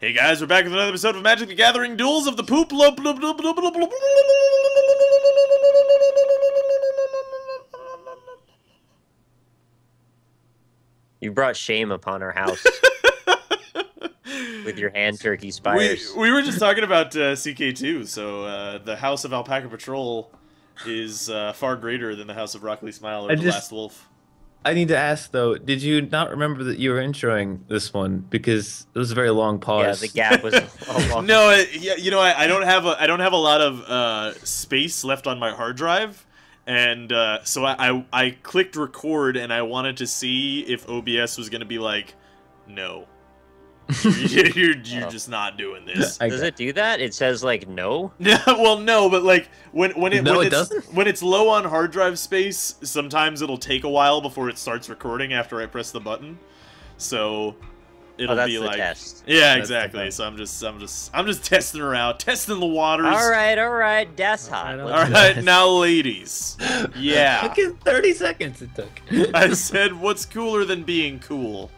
Hey guys, we're back with another episode of Magic the Gathering Duels of the Poop. You brought shame upon our house with your hand turkey spires. We were just talking about CK2, so the House of Alpacapatrol is far greater than the House of RockLeeSmile or the Last Wolf. I need to ask though, did you not remember that you were introing this one because it was a very long pause? Yeah, the gap was a long. No, you know, I don't have a lot of space left on my hard drive, and so I clicked record, and I wanted to see if OBS was gonna be like, no, you're just not doing this. Does it do that? It says like no. Yeah, well, no, but like when it's low on hard drive space, sometimes it'll take a while before it starts recording after I press the button. So it'll be like, test. Yeah, exactly. So I'm just testing her out, testing the waters. All right, that's hot. All right, now ladies. Yeah. Look at 30 seconds it took. I said, what's cooler than being cool?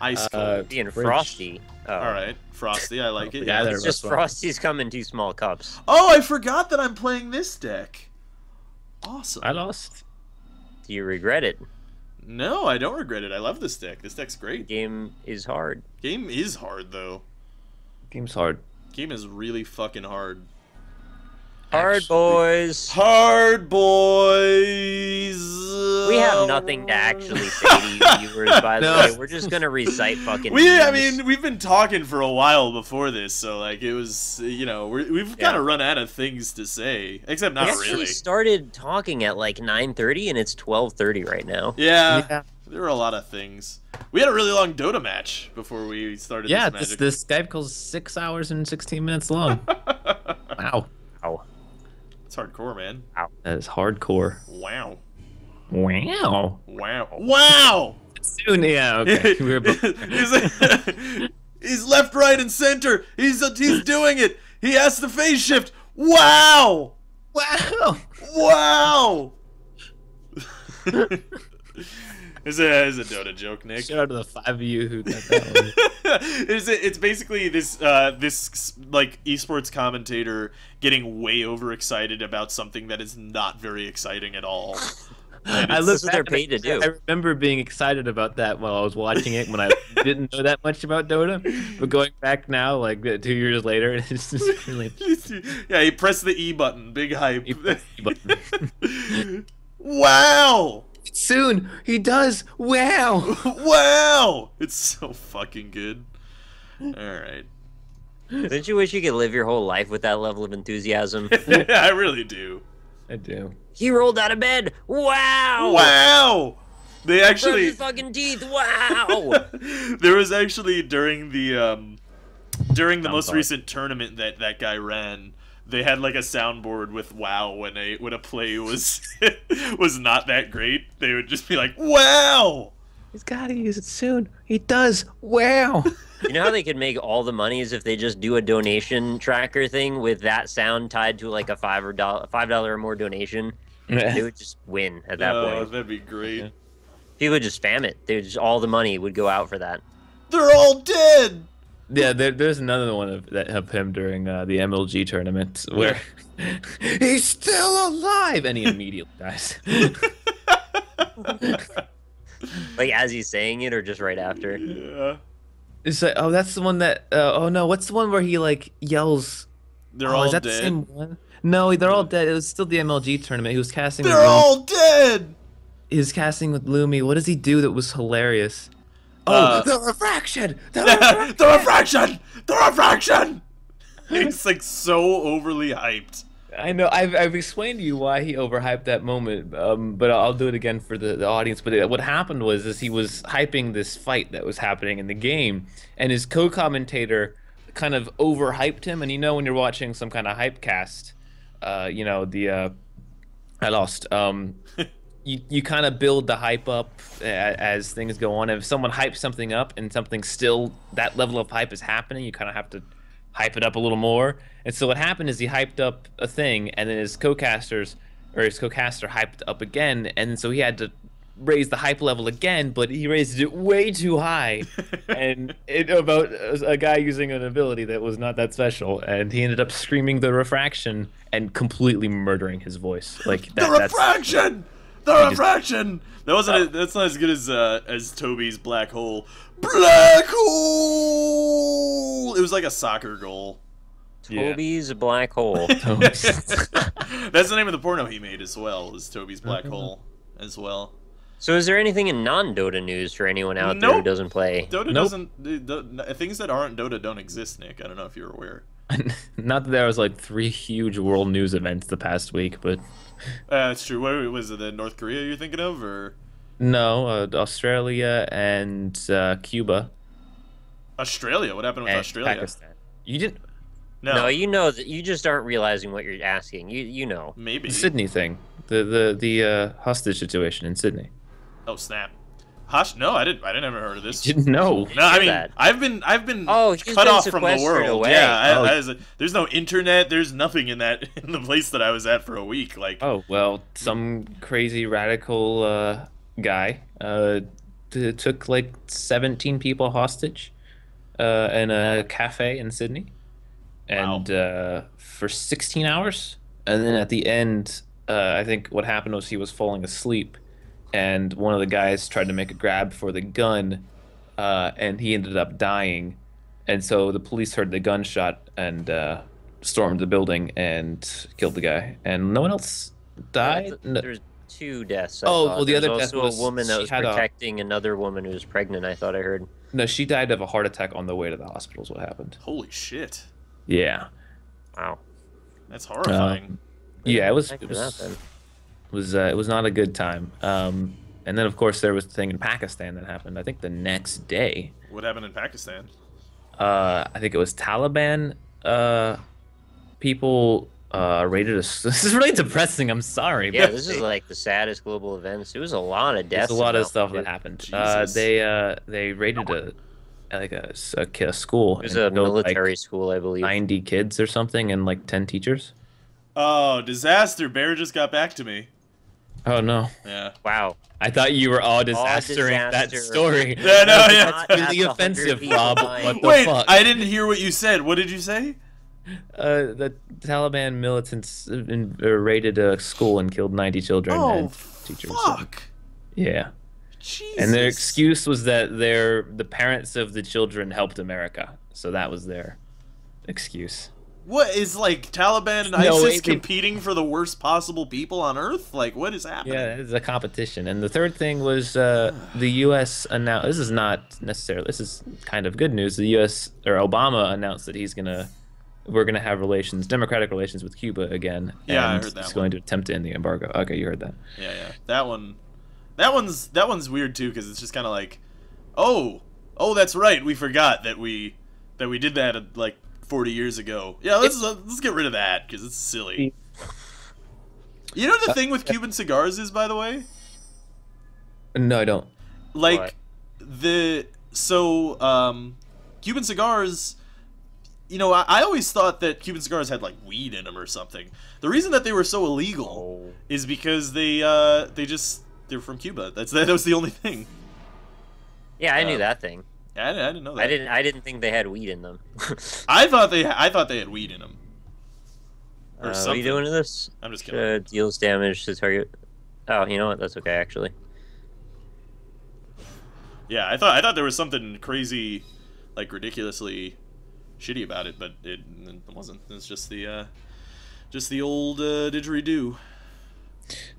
Ice cold. Being frosty. Oh. All right, frosty. I like it. Yeah, Yeah. It's just frosties come in 2 small cups. Oh, I forgot that I'm playing this deck. Awesome. I lost. Do you regret it? No, I don't regret it. I love this deck. This deck's great. Game is hard. Game is hard though. Game's hard. Game is really fucking hard. Hard boys. Hard boys. We have nothing to actually say to you viewers, by the way. We're just gonna recite fucking memes. I mean, we've been talking for a while before this, so like it was, you know, we've kind of run out of things to say, except not really. We started talking at like 9:30, and it's 12:30 right now. Yeah, there were a lot of things. We had a really long Dota match before we started. Yeah, this this Skype call's 6 hours and 16 minutes long. Wow. Wow. It's hardcore, man. Wow. That is hardcore. Wow. Wow. Wow. Wow. Soon, yeah. Okay. He's left, right, and center. He's doing it. He has the phase shift. Wow. Wow. Wow. It's a Dota joke, Nick. Shout out to the 5 of you who got that one. It's basically this like esports commentator getting way overexcited about something that is not very exciting at all. I That's what they're paid to do. I remember being excited about that while I was watching it when I didn't know that much about Dota. But going back now, like 2 years later, it's just really... Yeah, he pressed the E button. Big hype. He pressed the E button. Wow! Soon, he does. Wow! Wow! It's so fucking good. Alright. Don't you wish you could live your whole life with that level of enthusiasm? I really do. I do. He rolled out of bed. Wow! Wow! They actually... Brushed his fucking teeth. Wow! There was actually during the most recent tournament that guy ran, they had like a soundboard with "wow" when a play was was not that great. They would just be like, "Wow." He's gotta use it soon. He does. Wow. You know how they could make all the money is if they just do a donation tracker thing with that sound tied to like a $5 or more donation. They would just win at that point. That'd be great. People would just spam it. They would just all the money would go out for that. They're all dead. Yeah, there's another one of him during the MLG tournament where he's still alive and he immediately dies. Like as he's saying it or just right after? Yeah. It's like, oh, that's the one that. Oh no, what's the one where he like yells? They're all is that dead. the same one? No, they're all dead. It was still the MLG tournament. He was casting. They're all dead. He was casting with Lumi. What does he do that was hilarious? Oh, the refraction! The refraction! The refraction! The refraction! He's like so overly hyped. I know. I've explained to you why he overhyped that moment, but I'll do it again for the audience. But what happened was he was hyping this fight that was happening in the game, and his co-commentator kind of overhyped him. And you know when you're watching some kind of hype cast, you know I lost. You kind of build the hype up as things go on. If someone hypes something up and something still, that level of hype is happening, you kind of have to hype it up a little more. And so what happened is he hyped up a thing, and then his co-caster hyped up again, and so he had to raise the hype level again, but he raised it way too high, and about a guy using an ability that was not that special, and he ended up screaming the refraction and completely murdering his voice. Like the refraction, refraction. That wasn't. That's not as good as Toby's black hole. Black hole. It was like a soccer goal. Toby's black hole. That's the name of the porno he made as well. Is Toby's black hole as well. So is there anything in non-Dota news for anyone out there who doesn't play? Dota doesn't. Things that aren't Dota don't exist, Nick. I don't know if you're aware. Not that there was like 3 huge world news events the past week, but that's true. What was it? The North Korea you're thinking of, or no? Australia and Cuba. Australia. What happened with Australia? Pakistan. You didn't. No, you know that you just aren't realizing what you're asking. You know. Maybe. The Sydney thing. The hostage situation in Sydney. Oh snap! No, I didn't ever heard of this. You didn't know? No, I mean I've been cut off from the world. Away. Yeah, there's no internet. There's nothing in the place that I was at for a week. Like oh well, some crazy radical guy took like 17 people hostage in a cafe in Sydney, and for 16 hours, and then at the end, I think what happened was he was falling asleep. And one of the guys tried to make a grab for the gun, and he ended up dying. And so the police heard the gunshot and stormed the building and killed the guy. And no one else died? There's 2 deaths. Well, the other death was a woman that was protecting another woman who was pregnant, I thought I heard. No, she died of a heart attack on the way to the hospital is what happened. Holy shit. Yeah. Wow. That's horrifying. Yeah, it was not a good time. And then, of course, there was the thing in Pakistan that happened, I think, the next day. What happened in Pakistan? I think it was Taliban people raided us. This is really depressing. I'm sorry. Yeah, this is like the saddest global events. It was a lot of deaths. There's a lot of stuff that happened. They raided a school. It was a military school, I believe. 90 kids or something and like 10 teachers. Oh, disaster. Bear just got back to me. Oh, no. Yeah. Wow. I thought you were all disastering that story. Yeah, no, yeah. That's really offensive, Rob. What the Wait, fuck? I didn't hear what you said. What did you say? The Taliban militants raided a school and killed 90 children and teachers. Fuck. Yeah. Jesus. And their excuse was that the parents of the children helped America. So that was their excuse. What is like Taliban and ISIS competing for the worst possible people on Earth? Like, what is happening? Yeah, it's a competition. And the third thing was the U.S. announced. This is not necessarily. This is kind of good news. The U.S. or Obama announced that we're gonna have democratic relations with Cuba again. Yeah, and I heard that. He's going to attempt to end the embargo. Okay, you heard that. Yeah, that one's weird too because it's just kind of like, oh, that's right. We forgot that we did that like 40 years ago. Yeah, let's get rid of that because it's silly. You know the thing with Cuban cigars is, by the way? No, I don't. Like Cuban cigars, you know, I always thought that Cuban cigars had like weed in them or something. The reason that they were so illegal is because they're from Cuba. That was the only thing. Yeah, I knew that thing. I didn't know that. I didn't think they had weed in them. I thought they had weed in them. Or what are you doing to this? I'm just kidding. Deals damage to target. Oh, you know what? That's okay, actually. Yeah, I thought there was something crazy, like ridiculously shitty about it, but it wasn't. It's just the old didgeridoo.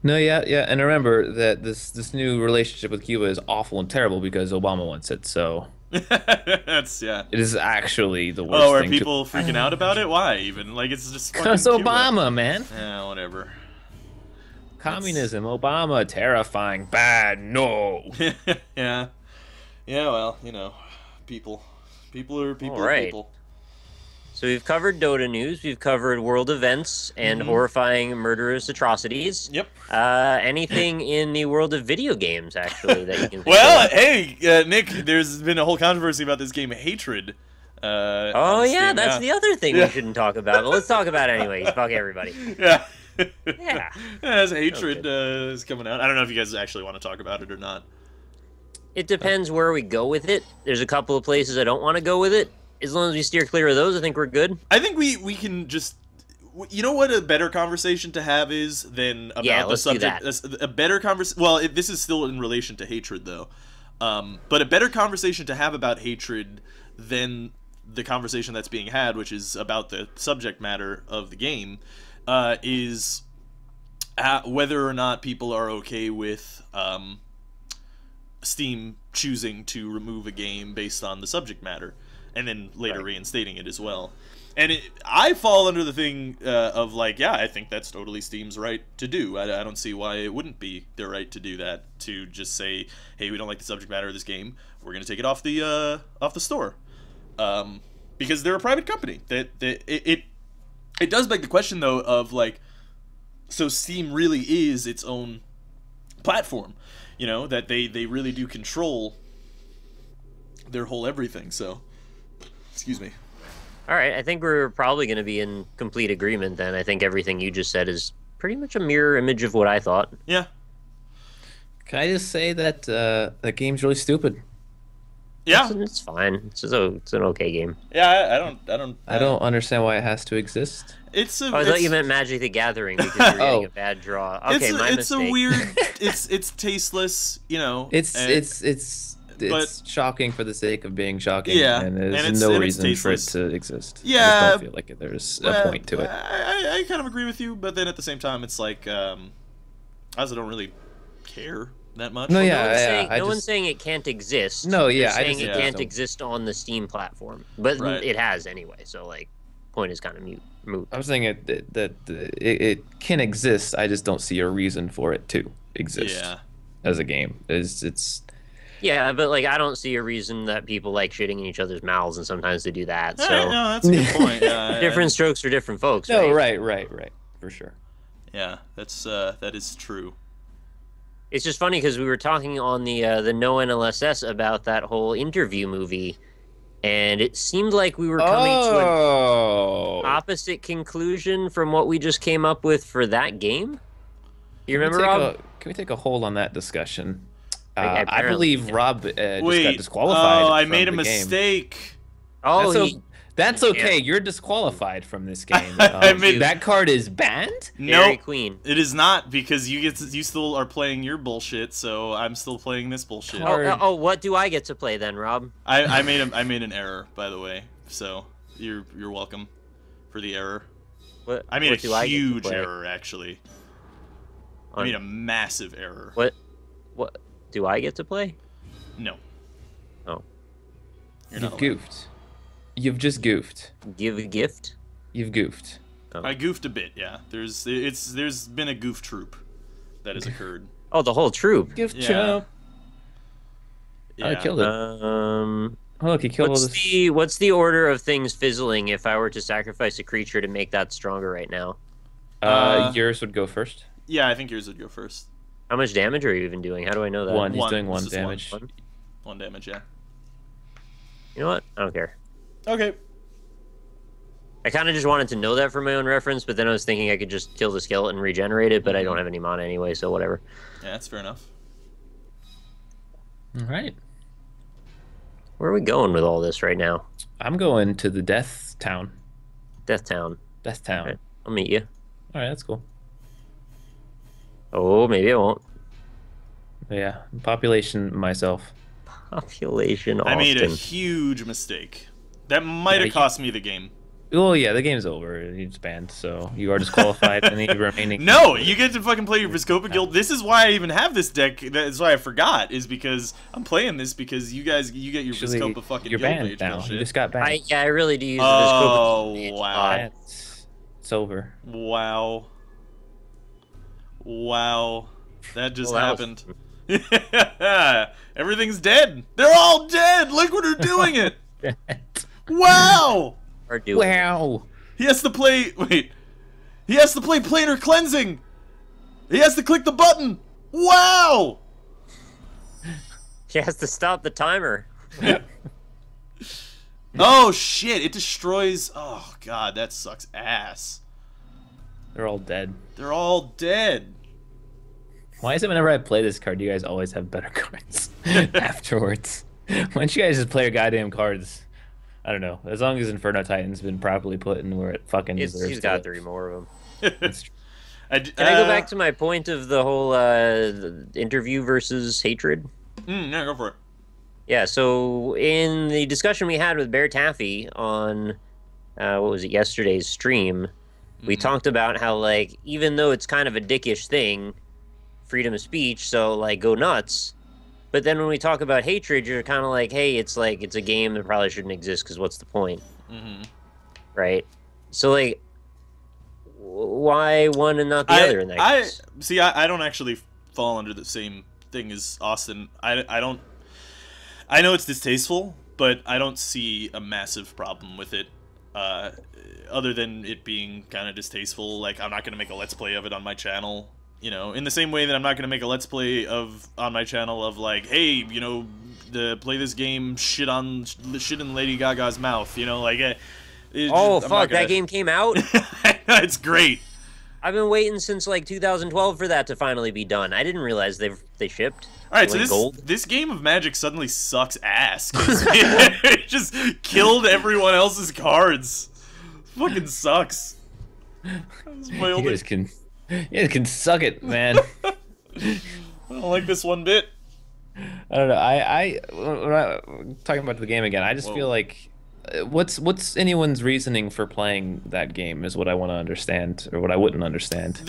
No, yeah, and remember that this new relationship with Cuba is awful and terrible because Obama wants it. So That's it is actually the worst. Oh, are thing people freaking out about it? Why even? Like it's just because Obama, man. Yeah, whatever. Communism, Obama, terrifying, bad, no. Yeah. Well, you know, people are people. All right. People. So we've covered Dota news, we've covered world events and horrifying murderous atrocities. Yep. Anything in the world of video games, actually, that you can think Well, of? hey, Nick, there's been a whole controversy about this game, Hatred. Oh, yeah, that's the other thing we shouldn't talk about. But let's talk about it anyway. Fuck everybody. Yeah. Yeah. As hatred is coming out. I don't know if you guys actually want to talk about it or not. It depends where we go with it. There's a couple of places I don't want to go with it. As long as we steer clear of those, I think we're good. I think we can just... You know what a better conversation to have is than about the subject? A better conversation... Well, this is still in relation to hatred, though. But a better conversation to have about hatred than the conversation that's being had, which is about the subject matter of the game, is whether or not people are okay with Steam choosing to remove a game based on the subject matter, and then later reinstating it as well. And I fall under the thing of, like, yeah, I think that's totally Steam's right to do. I don't see why it wouldn't be their right to do that, to just say, hey, we don't like the subject matter of this game, we're going to take it off the store. Because they're a private company. It does beg the question, though, of, like, so Steam really is its own platform, you know, that they really do control their whole everything, so, excuse me. All right, I think we're probably going to be in complete agreement then. I think everything you just said is pretty much a mirror image of what I thought. Yeah. Can I just say that that game's really stupid? Yeah. It's fine. It's an okay game. Yeah, I don't understand why it has to exist. I thought you meant Magic the Gathering because you're getting a bad draw. Okay, my mistake. It's a weird... it's tasteless, you know. It's shocking for the sake of being shocking. Yeah, and there's no reason for it to exist. Yeah, I just don't feel like there's a point to it. I kind of agree with you, but then at the same time, it's like, I also don't really care that much. No, no one's saying it can't exist. No, yeah, They're saying it can't exist on the Steam platform, but it has anyway. So, like, point is kind of moot. I was saying it can exist. I just don't see a reason for it to exist as a game. It's Yeah, but, like, I don't see a reason that people like shitting in each other's mouths, and sometimes they do that. So no, that's a good point. Different strokes for different folks. No, right, for sure. Yeah, that is true. It's just funny because we were talking on the No NLSS about that whole interview movie, and it seemed like we were coming to an opposite conclusion from what we just came up with for that game. You remember, Rob? Can we take a hold on that discussion? I believe Rob just got disqualified. I made a mistake. That's okay. You're disqualified from this game. That card is banned? No, Queen. It is not, because you still are playing your bullshit, so I'm still playing this bullshit. Oh, what do I get to play then, Rob? I made an error, by the way. So you're welcome for the error. I made a huge error, actually. I made a massive error. What do I get to play? No. Oh. You've goofed. You've just goofed. Give a gift? You've goofed. Oh. I goofed a bit, yeah. There's been a goof troop that has occurred. Oh, the whole troop. Goof troop. Yeah. I killed it. Oh, look, he killed all this. What's the order of things fizzling if I were to sacrifice a creature to make that stronger right now? Yours would go first. Yeah, I think yours would go first. How much damage are you even doing? How do I know that? One. He's doing one damage. One damage, yeah. You know what? I don't care. Okay. I kind of just wanted to know that for my own reference, but then I was thinking I could just kill the skeleton and regenerate it, but I don't have any mana anyway, so whatever. Yeah, that's fair enough. All right. Where are we going with all this right now? I'm going to the Death Town. Death Town. Death Town. Right, I'll meet you. All right, that's cool. Oh, maybe I won't. Yeah, population myself. Population I made a huge mistake. That might have cost me the game. Oh yeah, the game's over. It's banned, so you are disqualified. And the remaining. No, you get to fucking play your Viscopa Guild. This is why I even have this deck. That's why I forgot. Is because I'm playing this because you get your Viscopa fucking You're Guild banned Mage now. bullshit. You just got banned. I really do use the Viscopa Guild. Oh wow. It's over. Wow. Wow. That just happened. Everything's dead. They're all dead. Look what they're doing it. Wow. Wow. He has to play. Wait. He has to play planar cleansing. He has to click the button. Wow. He has to stop the timer. Oh shit! It destroys. Oh god, that sucks ass. They're all dead. They're all dead. Why is it whenever I play this card, you guys always have better cards afterwards? Why don't you guys just play your goddamn cards? I don't know. As long as Inferno Titan's been properly put in where it fucking deserves He's got 3 more of them. That's true. Can I go back to my point of the whole interview versus hatred? Yeah, go for it. Yeah, so in the discussion we had with Bear Taffy on, what was it, yesterday's stream, we talked about how, like, even though it's kind of a dickish thing, freedom of speech, so, like, go nuts. But then when we talk about hatred, you're kind of like, hey, it's a game that probably shouldn't exist, because what's the point? Right? So, like, why one and not the other in that case? See, I don't actually fall under the same thing as Austin. I don't... I know it's distasteful, but I don't see a massive problem with it. Other than it being kind of distasteful. Like, I'm not going to make a Let's Play of it on my channel. You know, in the same way that I'm not going to make a Let's Play on my channel of, like, hey, you know, play this game, shit in Lady Gaga's mouth. You know, like... fuck, that game came out? It's great. I've been waiting since, like, 2012 for that to finally be done. I didn't realize they shipped. Alright, so this game of Magic suddenly sucks ass. It just killed everyone else's cards. Fucking sucks. You guys can suck it, man. I don't like this one bit. I don't know. Talking about the game again, I just feel like... What's anyone's reasoning for playing that game is what I want to understand, or what I wouldn't understand.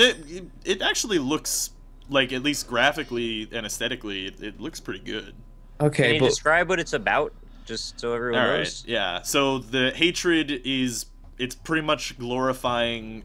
It actually looks... like, at least graphically and aesthetically, it looks pretty good. Okay, Can you describe what it's about, just so everyone knows? Yeah. So the hatred is, it's pretty much glorifying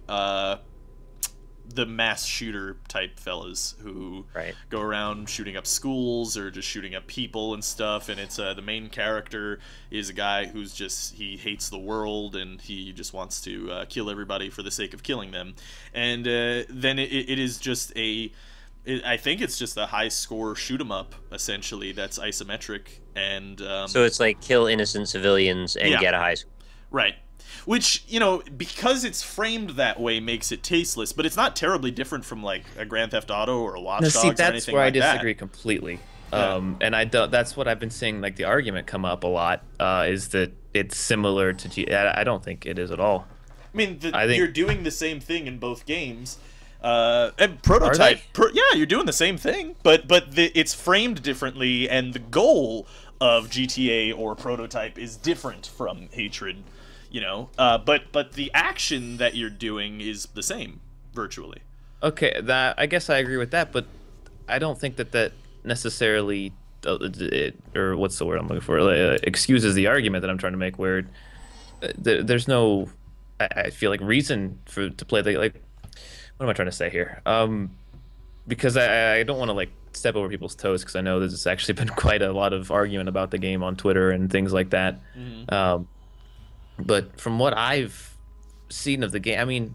the mass shooter type fellas who go around shooting up schools or just shooting up people and stuff. And it's the main character is a guy who's just, he hates the world and he just wants to kill everybody for the sake of killing them. And then it is just I think it's just a high score shoot 'em up essentially that's isometric and so it's like kill innocent civilians and get a high score. Right. Which, you know, because it's framed that way makes it tasteless, but it's not terribly different from like a Grand Theft Auto or a Watch Dogs or anything like that. That's where I disagree completely. And that's what I've been seeing, like, the argument come up a lot, is that it's similar to I don't think it is at all. I mean, you're doing the same thing in both games. And Prototype, yeah, you're doing the same thing, but it's framed differently, and the goal of GTA or Prototype is different from Hatred, you know. But the action that you're doing is the same virtually. Okay, I guess I agree with that, but I don't think that necessarily, or what's the word I'm looking for, excuses the argument that I'm trying to make. Where there's no, I feel like, reason to play like. What am I trying to say here? Because I don't want to, like, step over people's toes, because I know there's actually been quite a lot of argument about the game on Twitter and things like that. But from what I've seen of the game, I mean,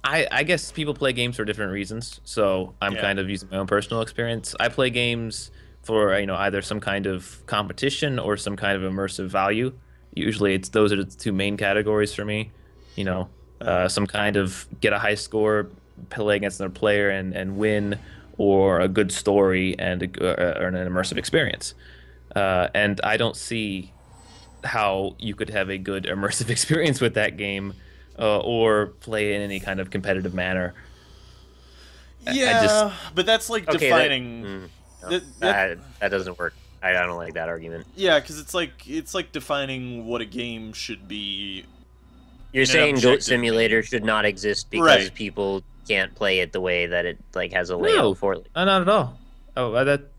I guess people play games for different reasons, so I'm kind of using my own personal experience. I play games for, you know, either some kind of competition or some kind of immersive value. Usually those are the 2 main categories for me, you know. Some kind of get a high score, play against another player and win, or a good story and or an immersive experience. And I don't see how you could have a good immersive experience with that game, or play in any kind of competitive manner. Yeah, but that's like defining... That doesn't work. I don't like that argument. Yeah, because it's like defining what a game should be. You're saying Goat Simulator should not exist because people can't play it the way that it, like, has a layout for it. No, not at all.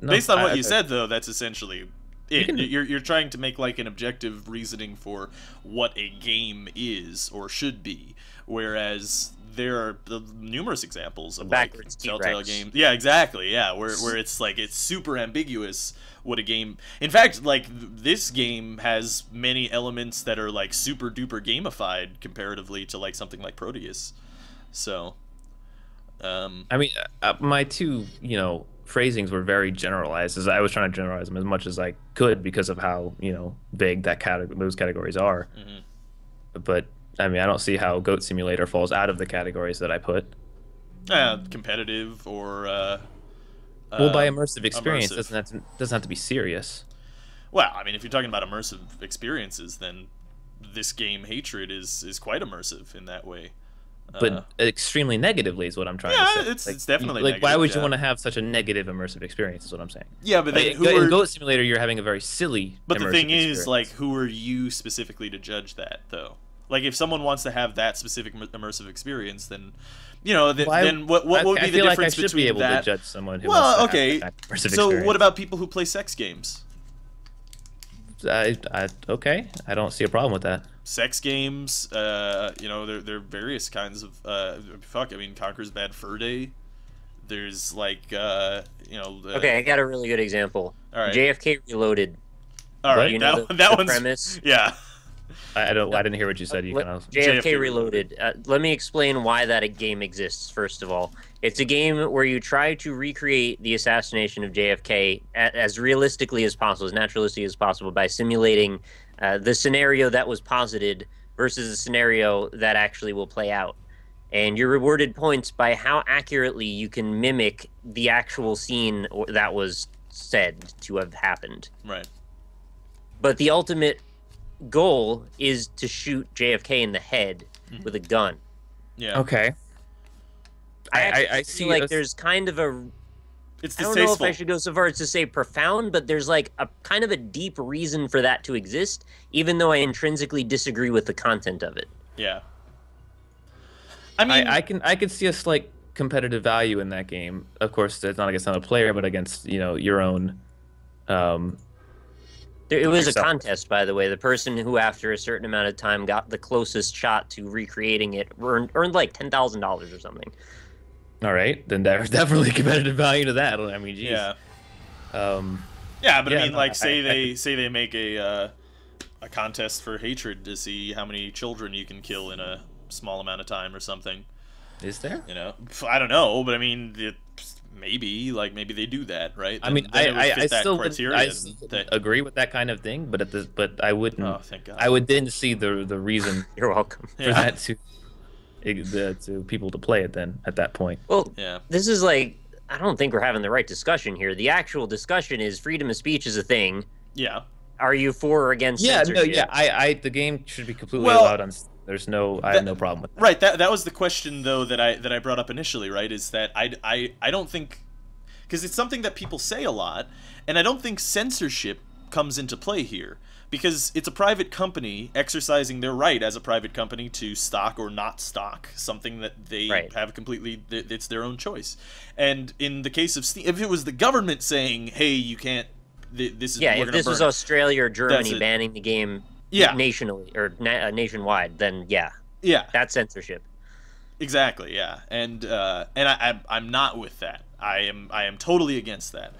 Based on what you said, though, that's essentially it. You're trying to make, like, an objective reasoning for what a game is or should be, whereas there are numerous examples of, like, Telltale games. Yeah, exactly. Yeah, where it's like it's super ambiguous what a game. In fact, like, this game has many elements that are, like, super duper gamified comparatively to, like, something like Proteus. So, I mean, my 2, you know, phrasings were very generalized. As I was trying to generalize them as much as I could because of how, you know, vague those categories are. But I mean, I don't see how Goat Simulator falls out of the categories that I put. Competitive or Well, by immersive experience, immersive. doesn't have to be serious. Well, I mean, if you're talking about immersive experiences, then this game Hatred is quite immersive in that way. But extremely negatively is what I'm trying to say. It's definitely like, negative, why would you yeah. want to have such a negative immersive experience? Is what I'm saying. Yeah, but then Like, in Goat Simulator, you're having a very silly. But the thing immersive is, experience. like, who are you specifically to judge that, though? Like, if someone wants to have that specific immersive experience, then, then what would be the feel like I difference should be between able that? to judge someone who Well, wants to okay. have that immersive So experience. what about people who play sex games? Okay, I don't see a problem with that. Sex games, there are various kinds of I mean, Conker's Bad Fur Day. There's like Okay, I got a really good example. All right. JFK Reloaded. all right, You know that the one's premise? yeah. I didn't hear what you said. You can also... JFK JFK Reloaded. Let me explain why that game exists, first of all. It's a game where you try to recreate the assassination of JFK as realistically as possible, as naturalistically as possible, by simulating the scenario that was posited versus the scenario that actually will play out. And you're rewarded points by how accurately you can mimic the actual scene that was said to have happened. Right. But the ultimate goal is to shoot JFK in the head with a gun. Yeah. Okay. I see. Feel like there's kind of a... It's I don't know if distasteful. I should go so far as to say profound, but there's like a kind of a deep reason for that to exist, even though I intrinsically disagree with the content of it. Yeah. I mean, I can see a slight competitive value in that game. Of course, it's not against another player, but against your own. It was a Yourself. contest, by the way. The person who, after a certain amount of time, got the closest shot to recreating it earned like $10,000 or something. All right, then there's definitely competitive value to that. I mean, geez. yeah. Yeah, But I mean, no, like, say they make a contest for Hatred to see how many children you can kill in a small amount of time or something. Is there? I don't know, but I mean, maybe they do that, right? I mean, then it would I fit that still criteria would that- agree with that kind of thing, but I wouldn't. Oh, thank God. I would then see the reason You're welcome. for that to people to play it then at that point. Well, Yeah. this is like, I don't think we're having the right discussion here. The actual discussion is freedom of speech is a thing. Yeah. Are you for or against Yeah, no, censorship? yeah. The game should be completely Well, allowed on. I have no problem with that. Right. That was the question though that I brought up initially. Right. Is that I don't think, because it's something that people say a lot, and I don't think censorship comes into play here. Because it's a private company exercising their right as a private company to stock or not stock something that they have completely, it's their own choice. And in the case of Steam, if it was the government saying, hey, you can't, this is, Yeah, we're if this gonna was burn it. Australia or Germany That's it. banning the game nationally or nationwide, then yeah, that's censorship. Exactly, yeah. And I'm not with that. I am totally against that.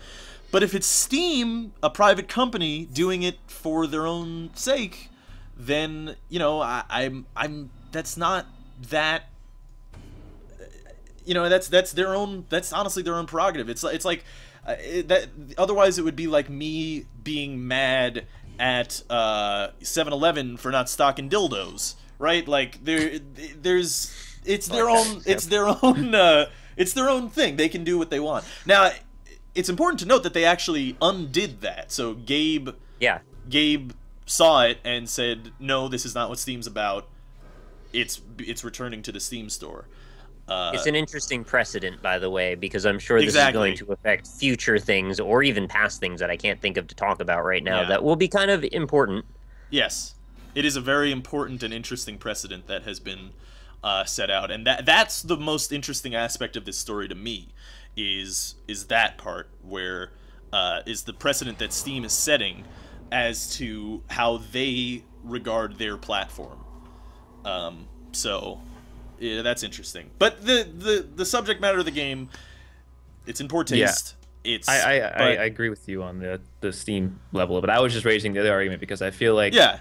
But if it's Steam, a private company doing it for their own sake, then I'm that's not that. That's their own. That's honestly their own prerogative. It's like that. Otherwise, it would be like me being mad at 7-Eleven for not stocking dildos, right? Like there's it's their own. It's their own. It's their own thing. They can do what they want now. It's important to note that they actually undid that. So Gabe saw it and said, "No, this is not what Steam's about. It's returning to the Steam store." It's an interesting precedent, by the way, because I'm sure this is going to affect future things or even past things that I can't think of to talk about right now that will be kind of important. Yes, it is a very important and interesting precedent that has been set out, and that's the most interesting aspect of this story to me. Is that part where is the precedent that Steam is setting as to how they regard their platform. So yeah, that's interesting. But the subject matter of the game, it's in poor taste. Yeah. I agree with you on the Steam level of it. I was just raising the other argument because I feel like no,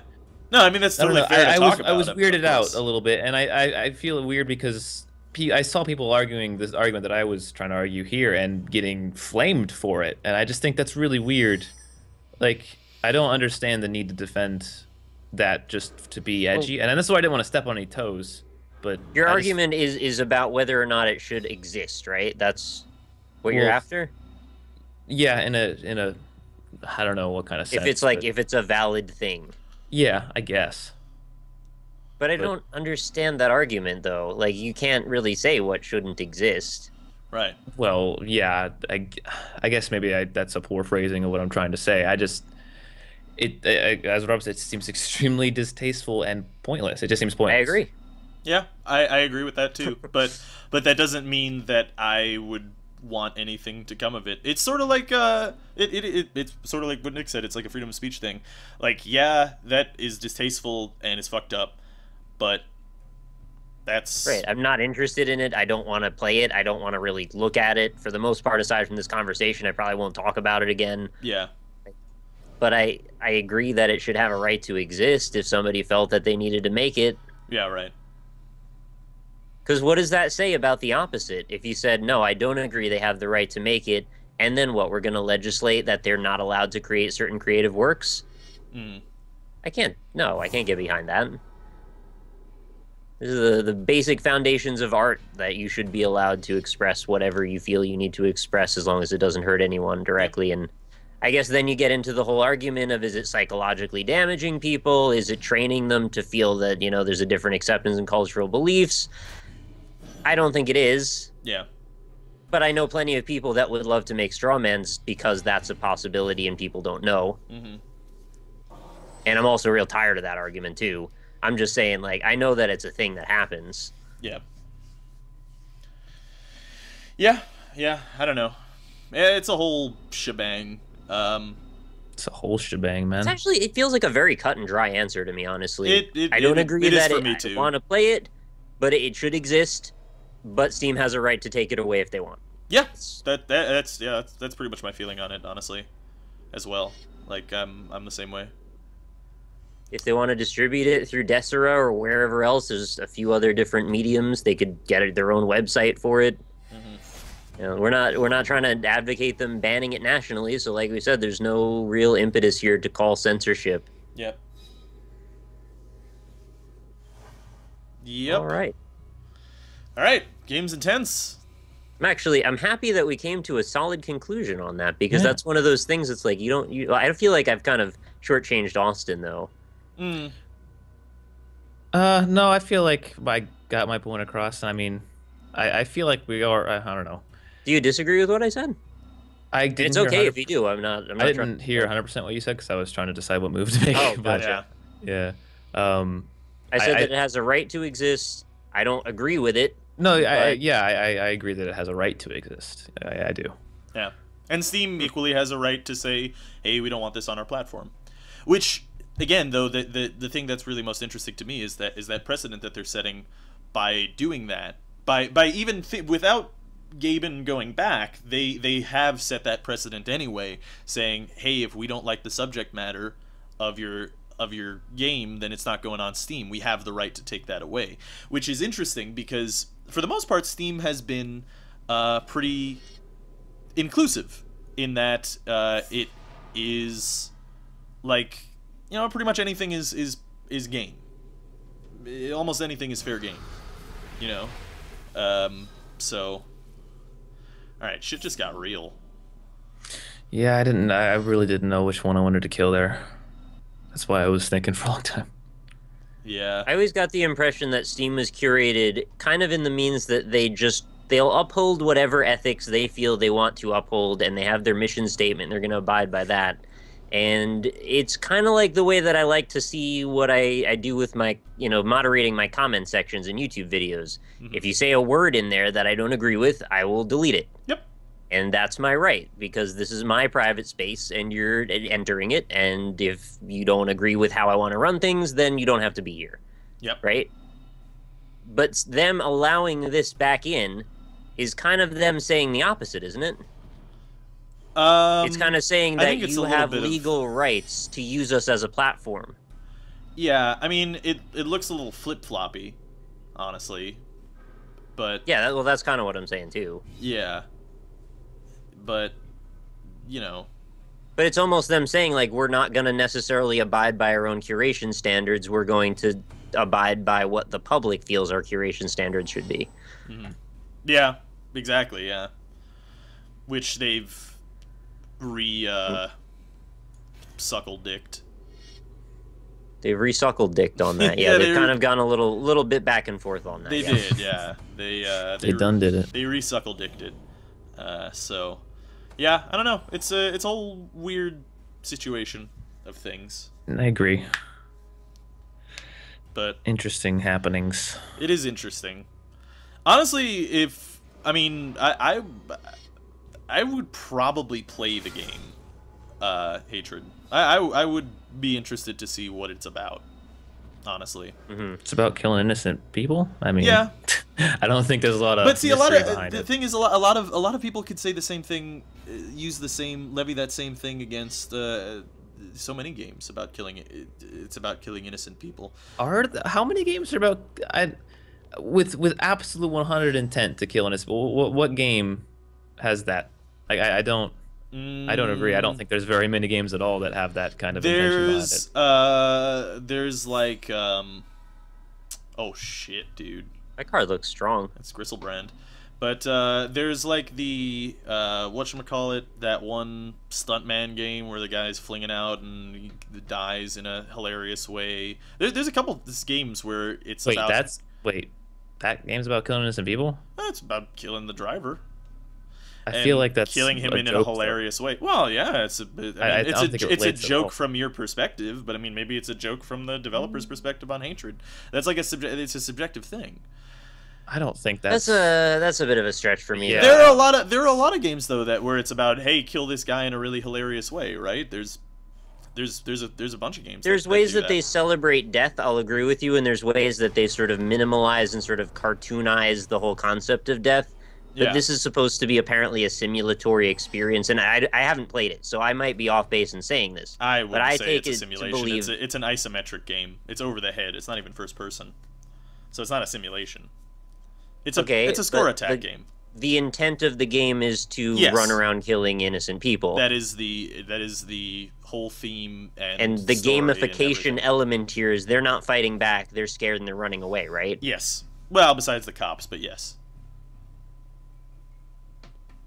I mean that's totally fair to talk about. I was weirded out a little bit, and I feel weird because I saw people arguing this argument that I was trying to argue here and getting flamed for it, and I just think that's really weird. Like, I don't understand the need to defend that just to be edgy, and that's why I didn't want to step on any toes. But your argument is about whether or not it should exist, right? That's what you're after? Yeah, in a I don't know what kind of sense. If it's like if it's a valid thing. Yeah, I guess. But I don't understand that argument though. Like you can't really say what shouldn't exist. Right. Well, yeah, I guess maybe that's a poor phrasing of what I'm trying to say. As Rob said, it seems extremely distasteful and pointless. It just seems pointless. I agree. Yeah, I agree with that too. But that doesn't mean that I would want anything to come of it. It's sort of like it's sort of like what Nick said. It's like a freedom of speech thing. Like, yeah, that is distasteful and it's fucked up, but that's right. I'm not interested in it. I don't want to play it. I don't want to really look at it. For the most part, aside from this conversation, I probably won't talk about it again. Yeah. But I agree that it should have a right to exist if somebody felt that they needed to make it. Yeah, right. Because what does that say about the opposite? If you said, no, I don't agree they have the right to make it, and then what, we're going to legislate that they're not allowed to create certain creative works? I can't get behind that. This is the basic foundations of art, that you should be allowed to express whatever you feel you need to express as long as it doesn't hurt anyone directly. And I guess then you get into the whole argument of, is it psychologically damaging people? Is it training them to feel that, you know, there's a different acceptance in cultural beliefs? I don't think it is. Yeah. But I know plenty of people that would love to make strawmans because that's a possibility and people don't know. And I'm also real tired of that argument too. I'm just saying, like, I know that it's a thing that happens. Yeah. Yeah, I don't know. It's a whole shebang. It's a whole shebang, man. It's actually, it feels like a very cut and dry answer to me, honestly. I don't agree that I want to play it, but it should exist. But Steam has a right to take it away if they want. Yeah, that's pretty much my feeling on it, honestly, as well. Like, I'm the same way. If they want to distribute it through Desera or wherever else, there's a few other different mediums. They could get their own website for it. You know, we're not trying to advocate them banning it nationally. So, like we said, there's no real impetus here to call censorship. Yep. All right. All right. Game's intense. I'm happy that we came to a solid conclusion on that, because that's one of those things that's like, I feel like I've kind of shortchanged Austin though. No, I feel like I got my point across. I mean, I feel like we are, I don't know. Do you disagree with what I said? I didn't. It's okay if you do. I'm not I didn't hear 100% what you said because I was trying to decide what move to make. Oh, gotcha. Yeah. I said that it has a right to exist. I don't agree with it. No, I agree that it has a right to exist. I do. Yeah. And Steam equally has a right to say, hey, we don't want this on our platform. Which, again, though, the thing that's really most interesting to me is that precedent that they're setting by doing that. By even without Gaben going back, they have set that precedent anyway, saying, hey, if we don't like the subject matter of your game, then it's not going on Steam. We have the right to take that away. Which is interesting because, for the most part, Steam has been pretty inclusive in that it is like, you know, pretty much anything is game. Almost anything is fair game, you know. So, all right, shit just got real. Yeah, I really didn't know which one I wanted to kill there. That's why I was thinking for a long time. Yeah. I always got the impression that Steam was curated kind of in the means that they'll uphold whatever ethics they feel they want to uphold, and they have their mission statement, and they're going to abide by that. And it's kind of like the way that I like to see what I do with my, moderating my comment sections in YouTube videos. If you say a word in there that I don't agree with, I will delete it. Yep. And that's my right, because this is my private space and you're entering it. And if you don't agree with how I want to run things, then you don't have to be here. Yep. Right? But them allowing this back in is kind of them saying the opposite, isn't it? It's kind of saying that you have legal rights to use us as a platform. Yeah, I mean, it looks a little flip-floppy, honestly. But yeah, well, that's kind of what I'm saying, too. Yeah. But, But it's almost them saying, like, we're not going to necessarily abide by our own curation standards. We're going to abide by what the public feels our curation standards should be. Mm-hmm. Yeah, exactly, yeah. Which they've suckle-dicked. They've resuckle-dicked on that. Yeah, they've kind of gone a little bit back and forth on that. They did, yeah. They done did it. They resuckle-dicked it. So, yeah, I don't know. It's a whole weird situation of things. I agree. But interesting happenings. It is interesting. Honestly, I would probably play the game, Hatred. I would be interested to see what it's about, honestly. Mm-hmm. It's about killing innocent people. I mean, yeah. I don't think there's a lot of. But see, the thing is, a lot of people could say the same thing, levy that same thing against so many games about killing. It's about killing innocent people. How many games are about with absolute 100 intent to kill innocent people? What game has that? Like I don't agree. I don't think there's very many games at all that have that kind of intention behind it. There's like oh shit, dude. That card looks strong. It's Gristlebrand. But there's like the whatchamacallit, that one stuntman game where the guy's flinging out and he dies in a hilarious way. There's a couple of games where it's that game's about killing innocent people? It's about killing the driver. I feel like that's killing him in a hilarious way. Well, yeah, it's a joke from your perspective, but I mean, maybe it's a joke from the developer's perspective on Hatred. That's like it's a subjective thing. I don't think that's a bit of a stretch for me. Yeah. There are a lot of games though where it's about, hey, kill this guy in a really hilarious way, right? There's a bunch of games. There's ways that they celebrate death, I'll agree with you, and there's ways that they sort of minimalize and sort of cartoonize the whole concept of death. But this is supposed to be apparently a simulatory experience, and I haven't played it, so I might be off base in saying this. I wouldn't say it's a simulation. It's an isometric game. It's over the head. It's not even first person, so it's not a simulation. It's a score attack game. The intent of the game is to run around killing innocent people. That is the whole theme and the gamification element here is they're not fighting back. They're scared and they're running away, right? Yes. Well, besides the cops, but yes.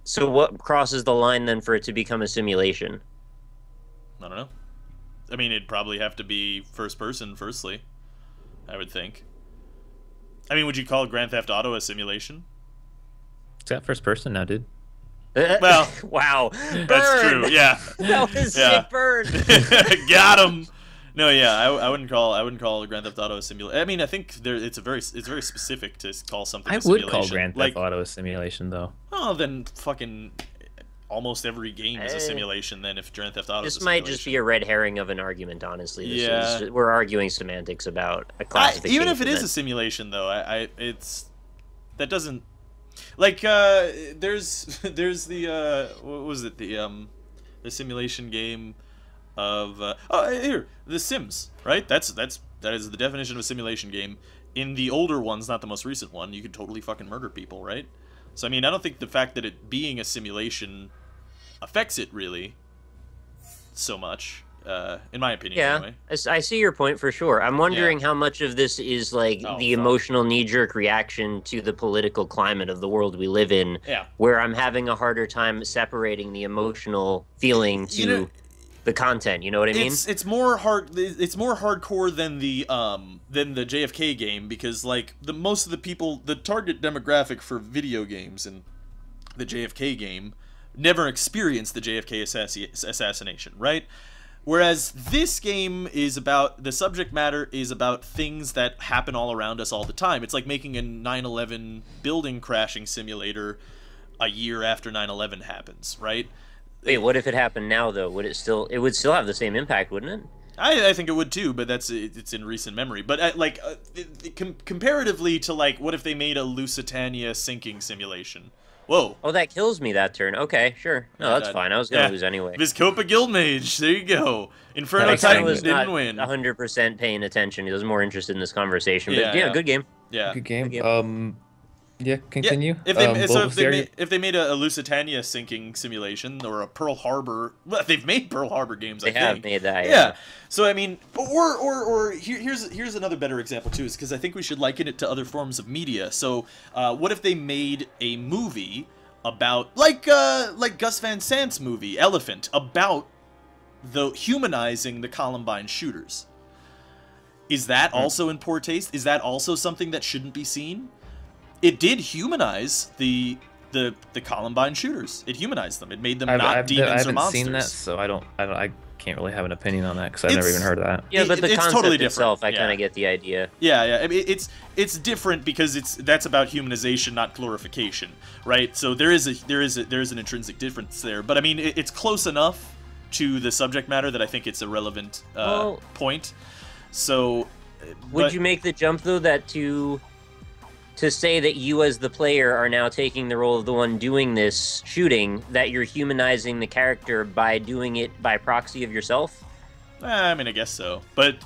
So what crosses the line then for it to become a simulation? I don't know. I mean, it'd probably have to be first person, firstly. I would think. I mean, would you call Grand Theft Auto a simulation? It's got first person now, dude. Well, wow. That's true. Yeah. That was sick burn. Got him. No, yeah, I wouldn't call Grand Theft Auto a simulation. I mean, I think it's very specific to call something a simulation. I would call Grand Theft Auto a simulation, thoh. Oh, then fucking almost every game is a simulation. Then if Grand Theft Auto, this might just be a red herring of an argument. Honestly, we're arguing semantics about a classification. Even if it is a simulation, though, that doesn't like there's the what was it, the simulation game of The Sims, right? That is the definition of a simulation game. In the older ones, not the most recent one, you could totally fucking murder people, right? So I mean, I don't think the fact that it being a simulation affects it really so much, in my opinion. Yeah, anyway. I see your point for sure. I'm wondering how much of this is like the emotional knee-jerk reaction to the political climate of the world we live in, where I'm having a harder time separating the emotional feeling to the content. You know what I mean? It's more hardcore than the JFK game, because like most of the people, the target demographic for video games and the JFK game never experienced the JFK assassination, right? Whereas this game is about, the subject matter is about things that happen all around us all the time. It's like making a 9/11 building crashing simulator a year after 9/11 happens, right? Wait, what if it happened now, though? Would it still have the same impact, wouldn't it? I think it would too, but it's in recent memory. But comparatively to like, what if they made a Lusitania sinking simulation? Whoa. Oh, that kills me that turn. Okay, sure. No, that's fine. I was gonna lose anyway. Viscopa Guildmage. There you go. Inferno Titans didn't win. 100% paying attention. He was more interested in this conversation. But yeah, good game. Yeah, good game. Yeah, continue. Yeah, if they made a Lusitania sinking simulation or a Pearl Harbor, well, they've made Pearl Harbor games. They have made that. Yeah. So I mean, or here's another better example too, is because I think we should liken it to other forms of media. So what if they made a movie about like Gus Van Sant's movie Elephant about the humanizing the Columbine shooters? Is that also in poor taste? Is that also something that shouldn't be seen? It did humanize the Columbine shooters. It humanized them. It made them not demons or monsters. I haven't seen that, so I can't really have an opinion on that because I've never even heard of that. Yeah, but the concept totally itself, I kind of get the idea. Yeah. I mean, it's different because that's about humanization, not glorification, right? So there is an intrinsic difference there. But I mean, it's close enough to the subject matter that I think it's a relevant point. So, would you make the jump though that to say that you as the player are now taking the role of the one doing this shooting, that you're humanizing the character by doing it by proxy of yourself? I mean, I guess so. But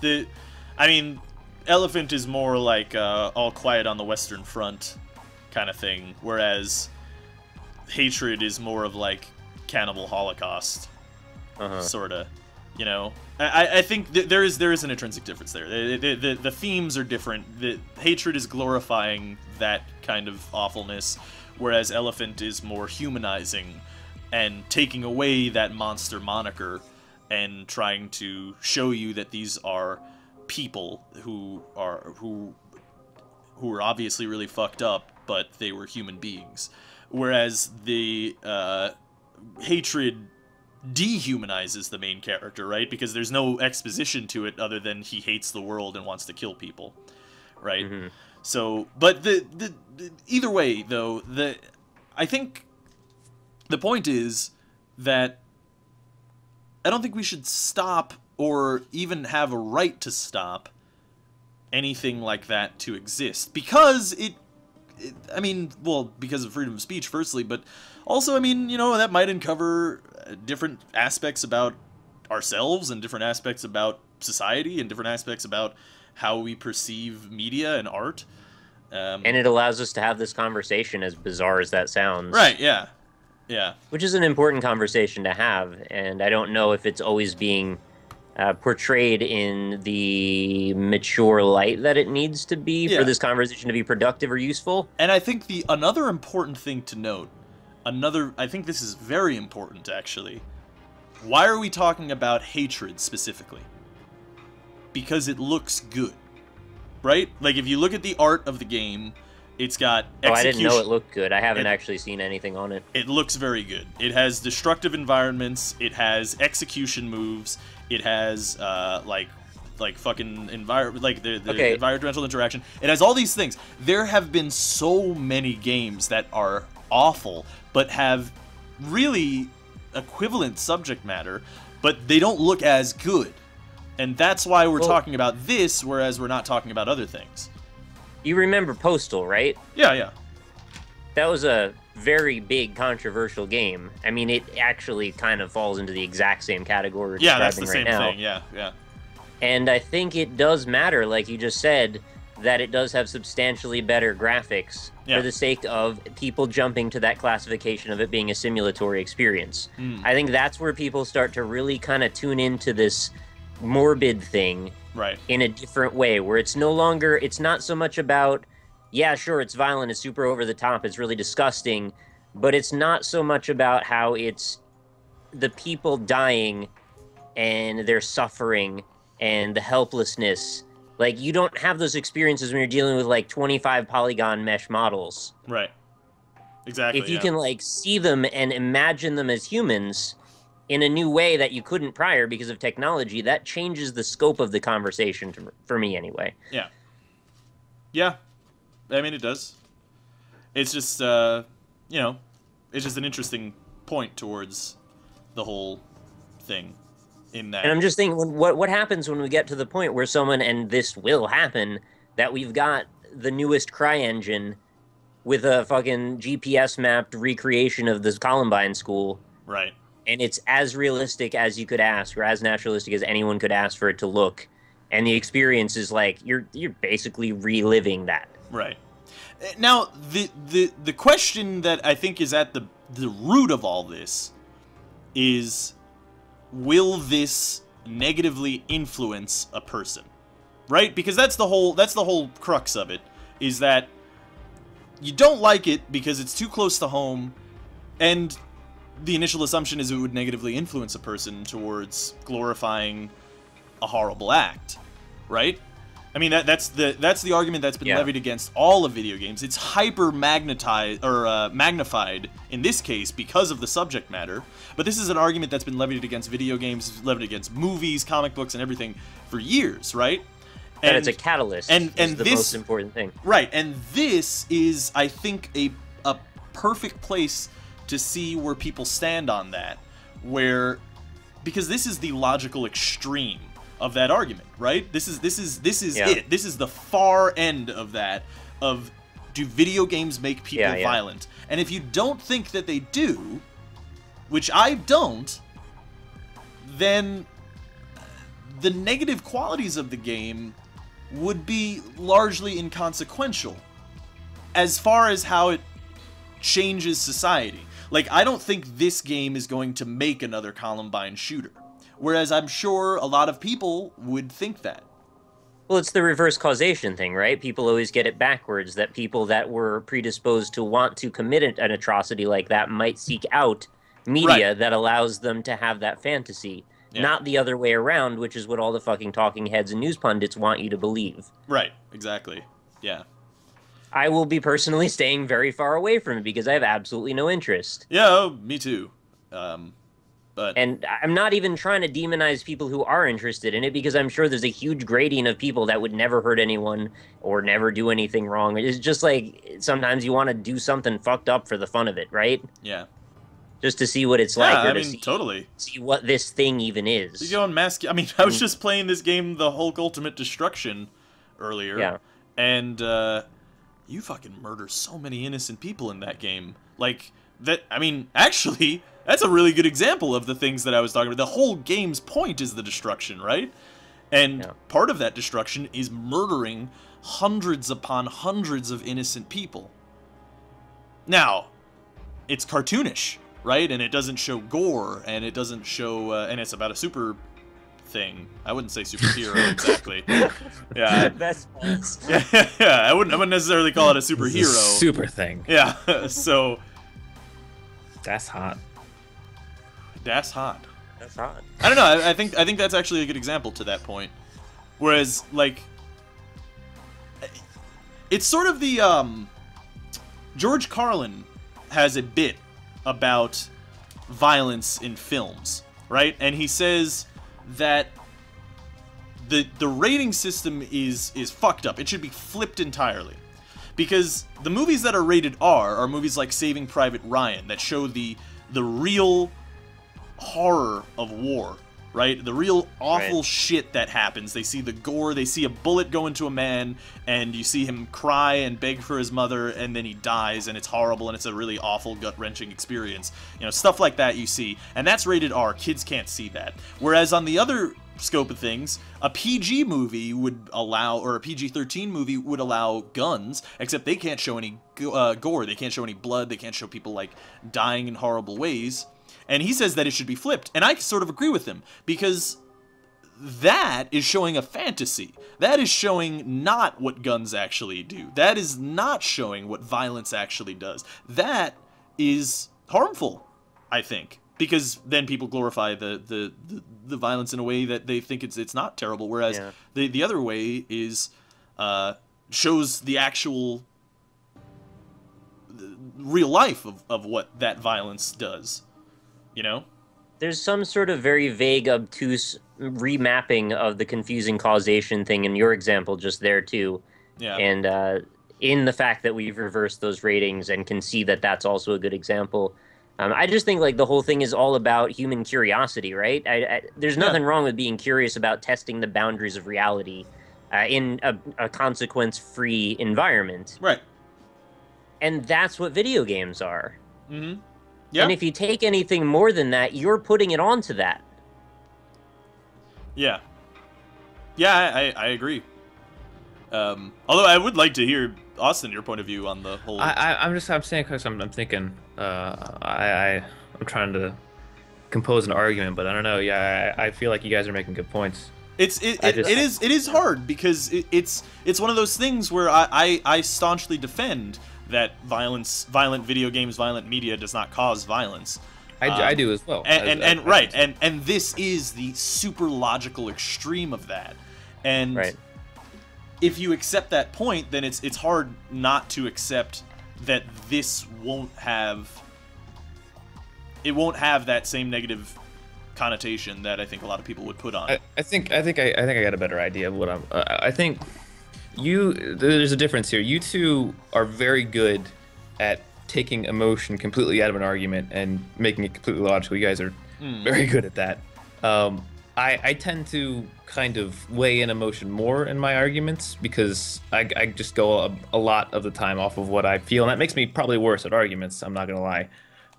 Elephant is more like All Quiet on the Western Front kind of thing, whereas Hatred is more of like Cannibal Holocaust, sort of. You know, I think there is an intrinsic difference there. The themes are different. The Hatred is glorifying that kind of awfulness, whereas Elephant is more humanizing and taking away that monster moniker and trying to show you that these are people who are obviously really fucked up, but they were human beings. Whereas the Hatred dehumanizes the main character, right? Because there's no exposition to it other than he hates the world and wants to kill people, right? Mm-hmm. So, but the either way though, I think the point is that I don't think we should stop or even have a right to stop anything like that to exist, because because of freedom of speech firstly, but also, that might uncover different aspects about ourselves and different aspects about society and different aspects about how we perceive media and art. And it allows us to have this conversation, as bizarre as that sounds. Right, yeah. Yeah. Which is an important conversation to have, and I don't know if it's always being portrayed in the mature light that it needs to be for this conversation to be productive or useful. And I think another important thing to note, I think this is very important, actually. Why are we talking about Hatred specifically? Because it looks good, right? Like, if you look at the art of the game, it's got execution. I didn't know it looked good. I haven't actually seen anything on it. It looks very good. It has destructive environments. It has execution moves. It has, fucking environmental interaction. It has all these things. There have been so many games that are awful, but have really equivalent subject matter, but they don't look as good. And that's why we're talking about this, whereas we're not talking about other things. You remember Postal, right? Yeah. That was a very big, controversial game. I mean, it actually kind of falls into the exact same category we're describing that's the right same now. thing, yeah. And I think it does matter, like you just said, that it does have substantially better graphics for the sake of people jumping to that classification of it being a simulatory experience. I think that's where people start to really kind of tune into this morbid thing in a different way, where it's not so much about, yeah, sure, it's violent, it's super over the top, it's really disgusting, but it's not so much about how it's the people dying and their suffering and the helplessness. Like, you don't have those experiences when you're dealing with, like, 25 polygon mesh models. Right. Exactly, If you can, like, see them and imagine them as humans in a new way that you couldn't prior because of technology, that changes the scope of the conversation, for me anyway. Yeah. Yeah. I mean, it does. It's just, it's just an interesting point towards the whole thing. In that. And I'm just thinking, what happens when we get to the point where someone, and this will happen, that we've got the newest CryEngine with a fucking GPS-mapped recreation of this Columbine school. Right. And it's as realistic as you could ask, or as naturalistic as anyone could ask for it to look. And the experience is like, you're basically reliving that. Right. Now, the question that I think is at the root of all this is, will this negatively influence a person? Right? Because that's the whole crux of it, is that you don't like it because it's too close to home, and the initial assumption is it would negatively influence a person towards glorifying a horrible act, right? I mean, that's the argument that's been levied against all of video games. It's hyper magnetized or magnified in this case because of the subject matter. But this is an argument that's been levied against video games, levied against movies, comic books, and everything for years, right? And it's a catalyst. And the most important thing, right? And this is, I think, a perfect place to see where people stand on that, because this is the logical extreme of that argument, right? This is it. This is the far end of that. Of, do video games make people violent? And if you don't think that they do, which I don't, then the negative qualities of the game would be largely inconsequential as far as how it changes society. Like, I don't think this game is going to make another Columbine shooter. Whereas I'm sure a lot of people would think that. Well, it's the reverse causation thing, right? People always get it backwards, that people that were predisposed to want to commit an atrocity like that might seek out media that allows them to have that fantasy. Yeah. Not the other way around, which is what all the fucking talking heads and news pundits want you to believe. Right, exactly. Yeah. I will be personally staying very far away from it because I have absolutely no interest. Yeah, me too. And I'm not even trying to demonize people who are interested in it, because I'm sure there's a huge gradient of people that would never hurt anyone or never do anything wrong. It's just like, sometimes you want to do something fucked up for the fun of it, right? Yeah. Just to see what it's like. I mean, totally. See what this thing even is. You go and mask. I mean, I was just playing this game, The Hulk Ultimate Destruction, earlier. Yeah. And you fucking murder so many innocent people in that game. Like, that, I mean, actually, that's a really good example of the things that I was talking about. The whole game's point is the destruction, right? And part of that destruction is murdering hundreds upon hundreds of innocent people. Now, it's cartoonish, right? And it doesn't show gore, and it doesn't show, and it's about a super thing. I wouldn't say superhero exactly. Yeah. That's false. Yeah. I wouldn't necessarily call it a superhero. Super thing. Yeah. So. That's hot. That's hot. That's hot. I don't know. I think that's actually a good example to that point. Whereas, like, it's sort of the George Carlin has a bit about violence in films, right? And he says that the rating system is fucked up. It should be flipped entirely. Because the movies that are rated R are movies like Saving Private Ryan that show the real horror of war, right? The real awful shit that happens. They see the gore, they see a bullet go into a man, and you see him cry and beg for his mother, and then he dies, and it's horrible, and it's a really awful, gut-wrenching experience. You know, stuff like that you see, and that's rated R. Kids can't see that. Whereas on the other scope of things, a PG movie would allow, or a PG-13 movie would allow guns, except they can't show any gore, they can't show any blood, they can't show people, like, dying in horrible ways. And he says that it should be flipped, and I sort of agree with him, because that is showing a fantasy. That is showing not what guns actually do. That is not showing what violence actually does. That is harmful, I think, because then people glorify the violence in a way that they think it's not terrible, whereas the other way is shows the actual real life of what that violence does. You know? There's some sort of very vague, obtuse remapping of the confusing causation thing in your example just there, too. Yeah. And in the fact that we've reversed those ratings and can see that that's also a good example. I just think, like, the whole thing is all about human curiosity, right? There's nothing wrong with being curious about testing the boundaries of reality in a consequence-free environment. Right. And that's what video games are. Mm-hmm. Yeah. And if you take anything more than that, you're putting it onto that. Yeah. Yeah, I agree. Although I would like to hear, Austin, your point of view on the whole... I'm saying because I'm thinking, I'm trying to compose an argument, but I don't know. Yeah, I feel like you guys are making good points. It is hard because it's one of those things where I staunchly defend that violent video games, violent media does not cause violence. I do as well. And this is the super logical extreme of that. And if you accept that point, then it's hard not to accept that this won't have that same negative connotation that I think a lot of people would put on it. I think I got a better idea of what I think there's a difference here. You two are very good at taking emotion completely out of an argument and making it completely logical. You guys are very good at that. I tend to kind of weigh in emotion more in my arguments because I just go a lot of the time off of what I feel, and that makes me probably worse at arguments, I'm not gonna lie.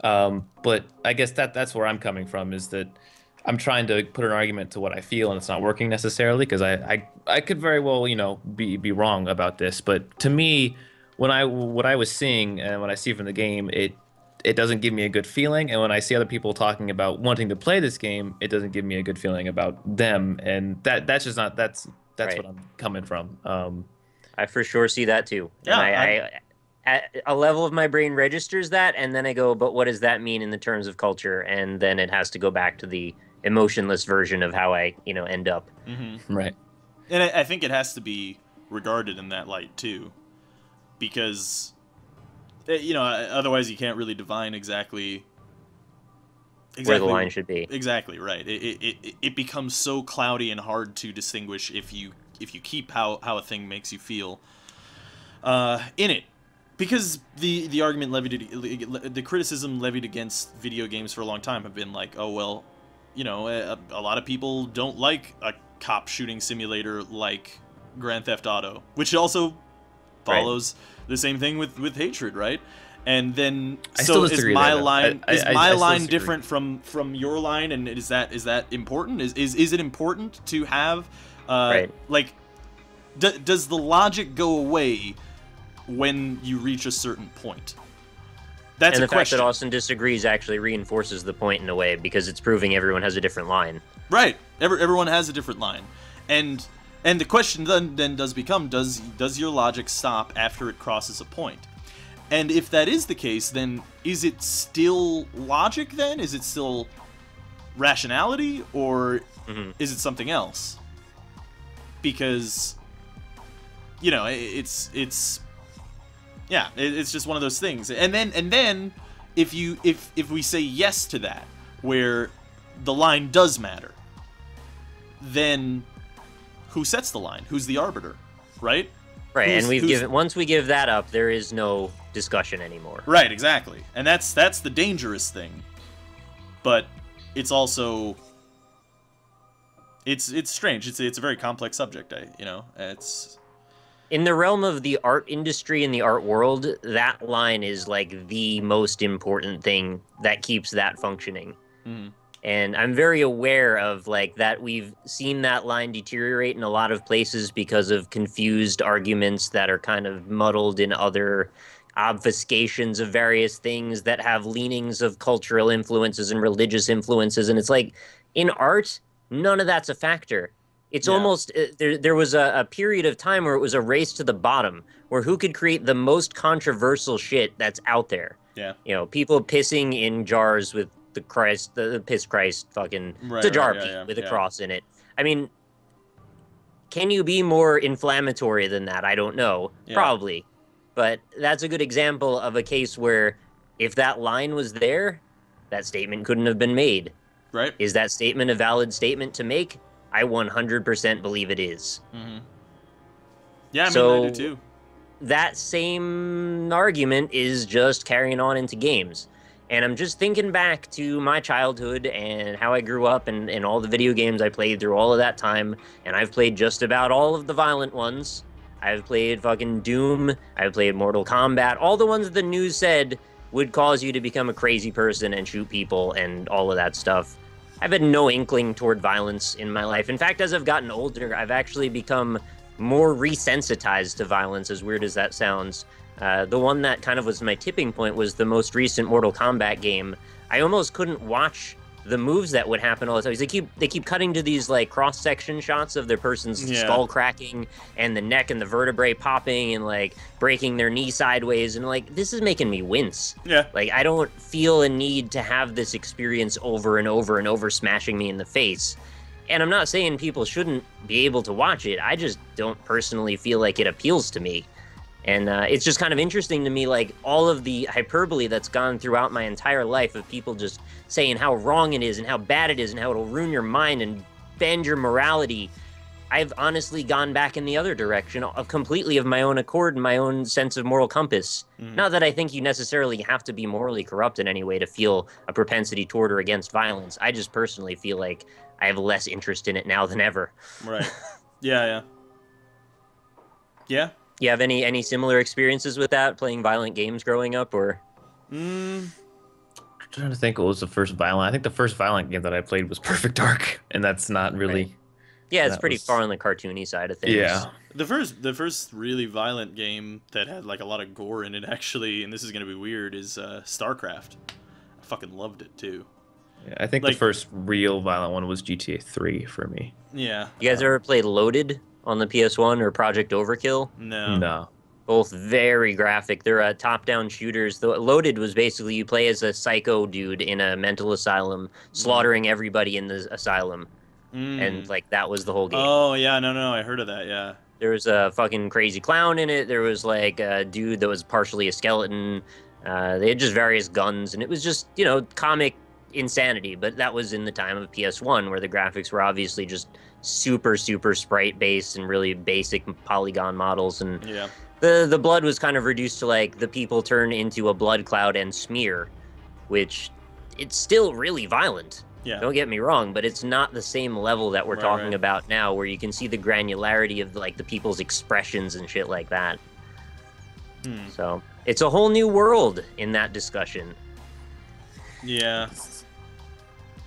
But I guess that's where I'm coming from, is that I'm trying to put an argument to what I feel, and it's not working necessarily, because I could very well, you know, be wrong about this. But to me, what I was seeing and what I see from the game, it doesn't give me a good feeling. And when I see other people talking about wanting to play this game, it doesn't give me a good feeling about them. And that's just not that's what I'm coming from. I for sure see that too. Yeah, and at a level of my brain registers that, and then I go, but what does that mean in the terms of culture? And then it has to go back to the emotionless version of how I, you know, end up. Mm-hmm. Right. And I think it has to be regarded in that light too, because, you know, otherwise you can't really divine exactly where the line should be. Exactly right. It becomes so cloudy and hard to distinguish if you keep how a thing makes you feel in it. Because the argument the criticism levied against video games for a long time have been like, oh, well, you know, a lot of people don't like a cop shooting simulator like Grand Theft Auto, which also follows the same thing with hatred, right? And then so is my line different from your line, and is that important? Is it important to have like does the logic go away when you reach a certain point? That's and a the question. fact that Austin disagrees actually reinforces the point in a way, because it's proving everyone has a different line. Right. Everyone has a different line. And the question then does become, does your logic stop after it crosses a point? And if that is the case, then is it still logic then? Is it still rationality, or is it something else? Because, you know, it's just one of those things. And then if we say yes to that, where the line does matter, then who sets the line? Who's the arbiter, right? Right, and once we give that up, there is no discussion anymore. Right, exactly. And that's the dangerous thing. But it's also it's strange. It's a very complex subject, it's in the realm of the art industry and the art world, that line is like the most important thing that keeps that functioning. And I'm very aware of like that we've seen that line deteriorate in a lot of places because of confused arguments that are kind of muddled in other obfuscations of various things that have leanings of cultural influences and religious influences. And it's like, in art, none of that's a factor. It's almost, there was a period of time where it was a race to the bottom, where who could create the most controversial shit that's out there. Yeah. You know, people pissing in jars with the piss Christ fucking, it's a jar with a cross in it. I mean, can you be more inflammatory than that? I don't know. Probably. But that's a good example of a case where if that line was there, that statement couldn't have been made. Right. Is that statement a valid statement to make? I 100% believe it is. Yeah, I mean, I do too. That same argument is just carrying on into games. And I'm just thinking back to my childhood and how I grew up and all the video games I played through all of that time. And I've played just about all of the violent ones. I've played fucking Doom. I've played Mortal Kombat. All the ones that the news said would cause you to become a crazy person and shoot people and all of that stuff. I've had no inkling toward violence in my life. In fact, as I've gotten older, I've actually become more resensitized to violence, as weird as that sounds. The one that kind of was my tipping point was the most recent Mortal Kombat game. I almost couldn't watch the moves that would happen all the time. They keep cutting to these like cross-section shots of their person's skull cracking and the neck and the vertebrae popping and like breaking their knee sideways, and like, this is making me wince. Yeah. Like, I don't feel a need to have this experience over and over and over smashing me in the face. And I'm not saying people shouldn't be able to watch it. I just don't personally feel like it appeals to me. And it's just kind of interesting to me, like, all of the hyperbole that's gone throughout my entire life of people just saying how wrong it is and how bad it is and how it'll ruin your mind and bend your morality. I've honestly gone back in the other direction completely of my own accord and my own sense of moral compass. Not that I think you necessarily have to be morally corrupt in any way to feel a propensity toward or against violence. I just personally feel like I have less interest in it now than ever. Right. Yeah. You have any similar experiences with that, playing violent games growing up, or? I'm trying to think what was the first violent. I think the first violent game that I played was Perfect Dark, and that's not really. Right. Yeah, it's pretty far on the cartoony side of things. Yeah. The first really violent game that had like a lot of gore in it, actually, and this is gonna be weird, is StarCraft. I fucking loved it too. Yeah, I think the first real violent one was GTA 3 for me. Yeah. You guys ever played Loaded on the PS1 or Project Overkill? No. Both very graphic. They're top-down shooters. The Loaded was basically you play as a psycho dude in a mental asylum, slaughtering everybody in the asylum. And like that was the whole game. Oh yeah, no, I heard of that. Yeah. There was a fucking crazy clown in it. There was like a dude that was partially a skeleton. They had just various guns, and it was just, you know, comic insanity. But that was in the time of PS1, where the graphics were obviously just super sprite based and really basic polygon models, and the blood was kind of reduced to like the people turn into a blood cloud and smear, which it's still really violent. Yeah. Don't get me wrong, but it's not the same level that we're talking about now, where you can see the granularity of like the people's expressions and shit like that. So it's a whole new world in that discussion. Yeah.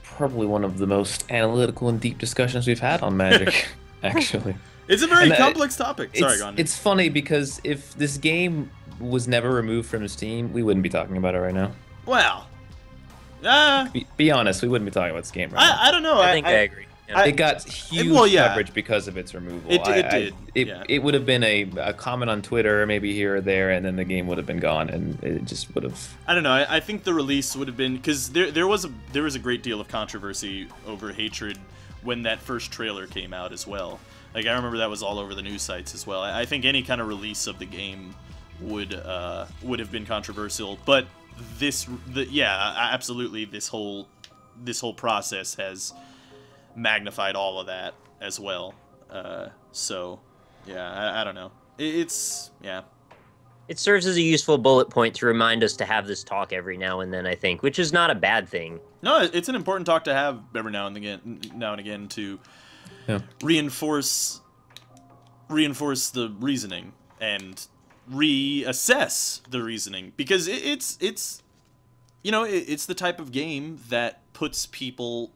Probably one of the most analytical and deep discussions we've had on Magic, actually. It's a very complex topic. Sorry, go on. It's funny because if this game was never removed from Steam, we wouldn't be talking about it right now. Well, be honest, we wouldn't be talking about this game right now. I don't know. I think I agree. It got huge coverage because of its removal. It did. It would have been a comment on Twitter, maybe here or there, and then the game would have been gone, and it just would have. I don't know. I think the release would have been, because there was a great deal of controversy over hatred when that first trailer came out as well. Like, I remember that was all over the news sites as well. I think any kind of release of the game would have been controversial, but absolutely, this whole process has magnified all of that as well. So yeah, I don't know. It serves as a useful bullet point to remind us to have this talk every now and then, I think, which is not a bad thing. No, it's an important talk to have every now and again to reinforce the reasoning and reassess the reasoning, because it's the type of game that puts people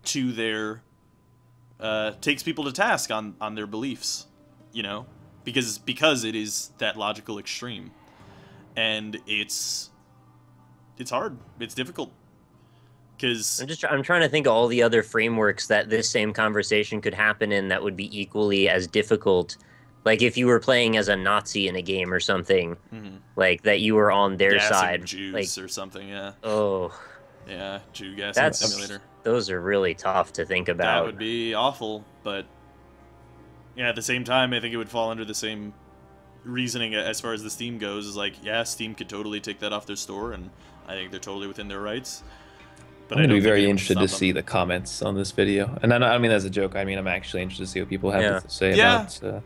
to their takes people to task on their beliefs, because it is that logical extreme, and it's hard, it's difficult, because I'm trying to think of all the other frameworks that this same conversation could happen in that would be equally as difficult. Like if you were playing as a Nazi in a game or something, like that you were on their side, Jews, like, or something. Jew gassing simulator. Those are really tough to think about. That would be awful, but at the same time, I think it would fall under the same reasoning as far as the Steam goes. Is like, Steam could totally take that off their store, and I think they're totally within their rights. But I'm going to be very interested to see the comments on this video. And I don't mean as a joke. I mean, I'm actually interested to see what people have to say about the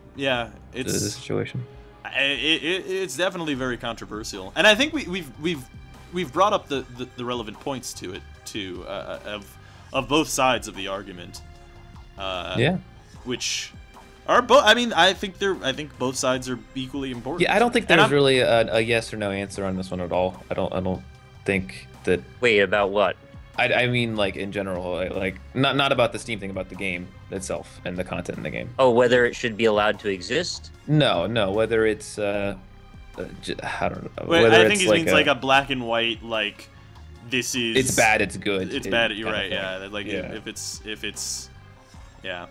situation. It's definitely very controversial. And I think we've brought up the relevant points to it, too, of both sides of the argument. Which are both. I mean, I think both sides are equally important. Yeah, I don't think there's really a yes or no answer on this one at all. I don't think that. Wait, about what? I mean, like in general, like not about the Steam thing, about the game itself and the content in the game. Oh, whether it should be allowed to exist? No, whether it's I don't know. Wait, Whether I think it's he means like a black and white, like this is. It's bad. It's good. It's bad. You're right. Yeah. Like Yeah. if it's, yeah.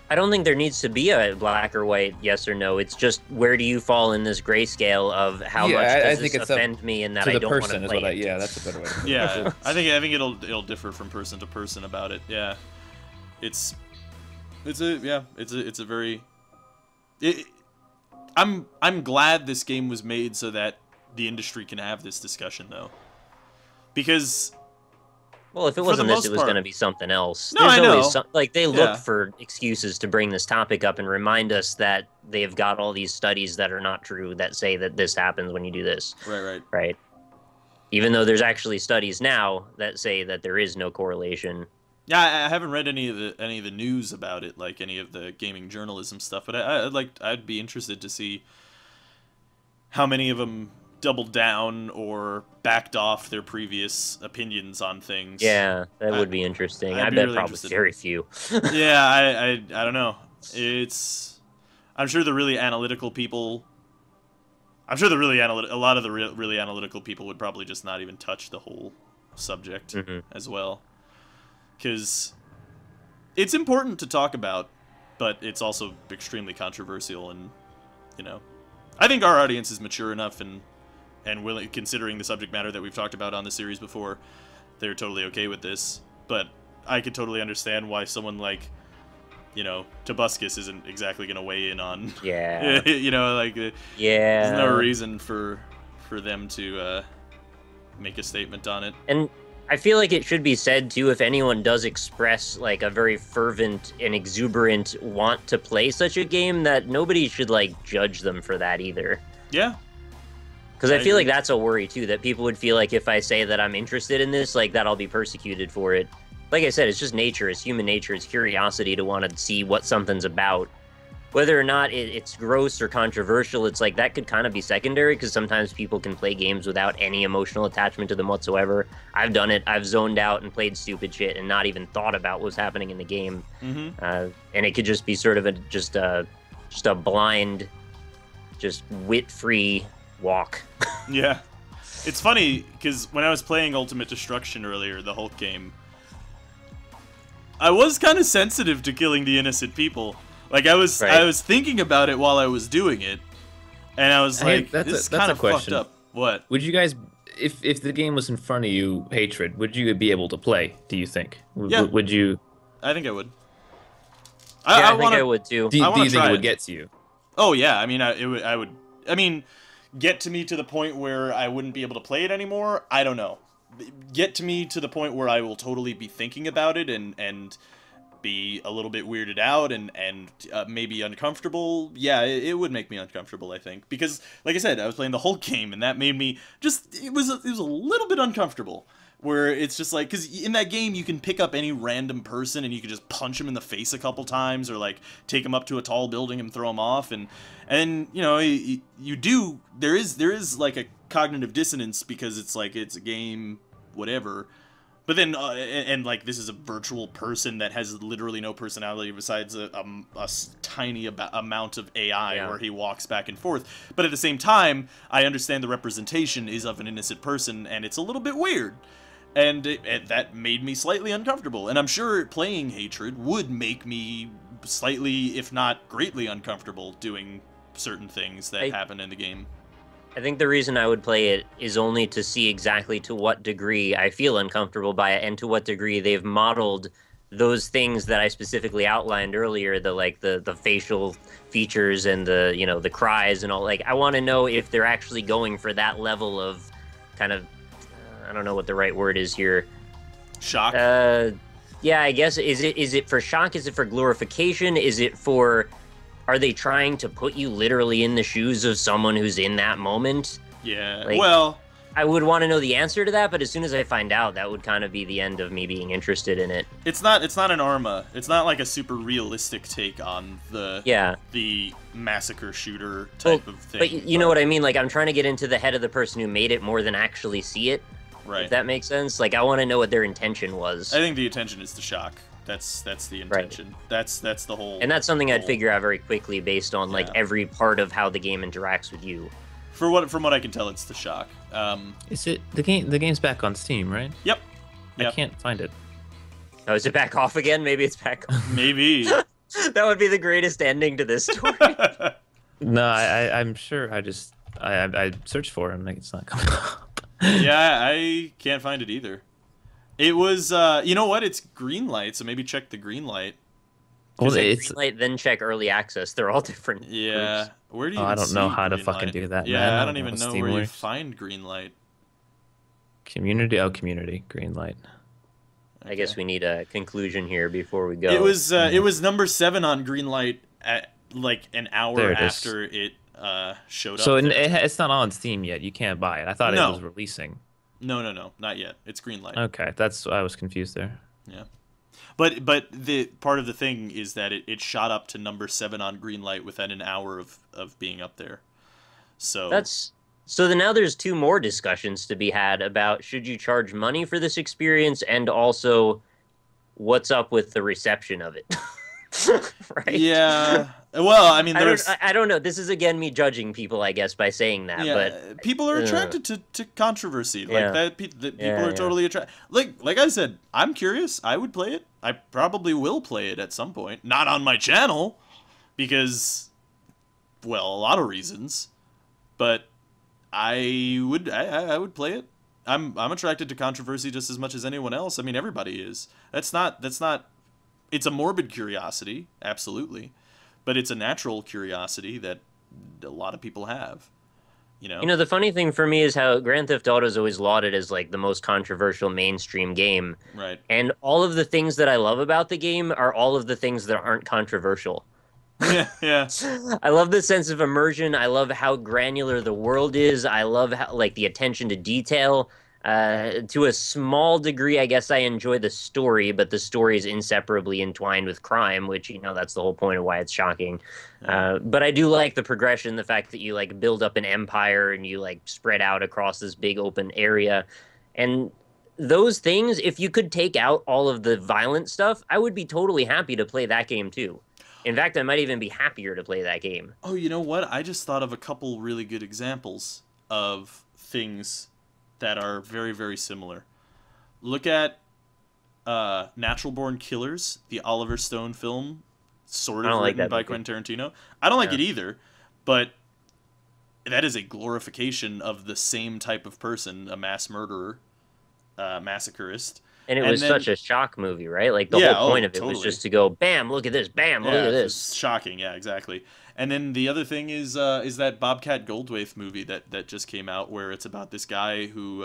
I don't think there needs to be a black or white yes or no. It's just where do you fall in this grayscale of how much does this offend me and that I don't want to play it. Yeah, that's a better way. Yeah, I think it'll differ from person to person about it. Yeah, it's a very. I'm glad this game was made so that the industry can have this discussion though, because. Well, if it wasn't this, it was going to be something else. No, I know. Like, they look for excuses to bring this topic up and remind us that they've got all these studies that are not true that say that this happens when you do this. Right. Even though there's actually studies now that say that there is no correlation. Yeah, I haven't read any of the news about it, like any of the gaming journalism stuff, but I'd be interested to see how many of them doubled down or backed off their previous opinions on things. Yeah, that would be interesting. I bet really probably very few. Yeah, I don't know. I'm sure the really analytical people. I'm sure a lot of the really analytical people would probably just not even touch the whole subject as well, because it's important to talk about, but it's also extremely controversial, and I think our audience is mature enough and willing, considering the subject matter that we've talked about on the series before, they're totally okay with this. But I could totally understand why someone like, Tobuscus isn't exactly going to weigh in on. Yeah. There's no reason for them to make a statement on it. And I feel like it should be said, too, if anyone does express, like, a very fervent and exuberant want to play such a game, that nobody should, like, judge them for that either. Yeah. Because I feel like that's a worry, too, that people would feel like if I say that I'm interested in this, like, that I'll be persecuted for it. Like I said, it's just nature. It's human nature. It's curiosity to want to see what something's about. Whether or not it's gross or controversial, it's like that could kind of be secondary, because sometimes people can play games without any emotional attachment to them whatsoever. I've done it. I've zoned out and played stupid shit and not even thought about what's happening in the game. And it could just be sort of just a blind, just wit-free walk. Yeah. It's funny, because when I was playing Ultimate Destruction earlier, the Hulk game, I was kind of sensitive to killing the innocent people. Like, I was thinking about it while I was doing it, and I was like, this is kind of fucked up. What? Would you guys, if the game was in front of you, Hatred, would you be able to play, do you think? Yeah. Would you? I think I would. I think I would, too. Do you think it would get to you? Oh, yeah. I mean, I would. I mean, get to me to the point where I wouldn't be able to play it anymore? I don't know. Get to me to the point where I will totally be thinking about it and be a little bit weirded out and maybe uncomfortable. Yeah, it would make me uncomfortable, I think, because like I said, I was playing the Hulk game and that made me it was a little bit uncomfortable, where it's just like, because in that game you can pick up any random person and you can just punch him in the face a couple times, or like take him up to a tall building and throw him off, and there is like a cognitive dissonance, because it's like, it's a game, whatever. But then, and like, this is a virtual person that has literally no personality besides a tiny amount of AI where he walks back and forth. But at the same time, I understand the representation is of an innocent person, and it's a little bit weird. And that made me slightly uncomfortable. And I'm sure playing Hatred would make me slightly, if not greatly, uncomfortable doing certain things that happen in the game. I think the reason I would play it is only to see exactly to what degree I feel uncomfortable by it, and to what degree they've modeled those things that I specifically outlined earlier, the facial features and the cries and all. Like, I want to know if they're actually going for that level of kind of, I don't know what the right word is here. Shock? Yeah, I guess. Is it for shock? Is it for glorification? Is it for... Are they trying to put you literally in the shoes of someone who's in that moment? Yeah, like, well... I would want to know the answer to that, but as soon as I find out, that would kind of be the end of me being interested in it. It's not an Arma. It's not like a super realistic take on the massacre shooter type of thing. But you know what I mean? Like, I'm trying to get into the head of the person who made it more than actually see it. Right. If that makes sense. Like, I want to know what their intention was. I think the intention is the shock. That's the intention. Right. That's the whole. And that's something I'd figure out very quickly based on like every part of how the game interacts with you. From what I can tell, it's the shock. Is it the game? The game's back on Steam, right? Yep. I can't find it. Oh, is it back off again? Maybe it's back off. Maybe. That would be the greatest ending to this story. No, I'm sure. I searched for him. Like, it's not coming up. Yeah, I can't find it either. It was, you know what? It's green light, so maybe check the green light. Well, it's green light, then check early access. They're all different. Yeah. Groups. Where do you? I don't know how to fucking do that. Yeah, man. I don't even know where you find green light. Community. Oh, community. Green light. Okay. I guess we need a conclusion here before we go. It was number 7 on green light at like an hour after it showed up. So it's not on Steam yet. You can't buy it. I thought it was releasing. No, not yet. It's green light. Okay, I was confused there. Yeah, but the part of the thing is that it shot up to number 7 on green light within an hour of being up there. So then now there's 2 more discussions to be had about should you charge money for this experience and also what's up with the reception of it. Right? Yeah. Well, I mean, I don't know. This is again me judging people, I guess, by saying that. Yeah, but people are attracted to controversy. Like that. People are totally attracted. Like I said, I'm curious. I would play it. I probably will play it at some point. Not on my channel, because, well, a lot of reasons. But I would play it. I'm attracted to controversy just as much as anyone else. I mean, everybody is. That's not. It's a morbid curiosity, absolutely, but it's a natural curiosity that a lot of people have. You know, the funny thing for me is how Grand Theft Auto is always lauded as like the most controversial mainstream game. Right. And all of the things that I love about the game are all of the things that aren't controversial. Yeah. I love the sense of immersion. I love how granular the world is. I love how, like, the attention to detail. To a small degree, I guess I enjoy the story, but the story is inseparably entwined with crime, which, that's the whole point of why it's shocking. But I do like the progression, the fact that you, like, build up an empire and you, like, spread out across this big open area. And those things, if you could take out all of the violent stuff, I would be totally happy to play that game, too. In fact, I might even be happier to play that game. Oh, you know what? I just thought of a couple really good examples of things that are very, very similar. Look at Natural Born Killers, the Oliver Stone film, sort of written by Quentin Tarantino. I don't like it either, but that is a glorification of the same type of person, a mass murderer, massacreist. And it was such a shock movie, right? Like, the whole point of it was just to go, bam, look at this, bam, look at this. Shocking, yeah, exactly. And then the other thing is that Bobcat Goldthwait movie that just came out, where it's about this guy who,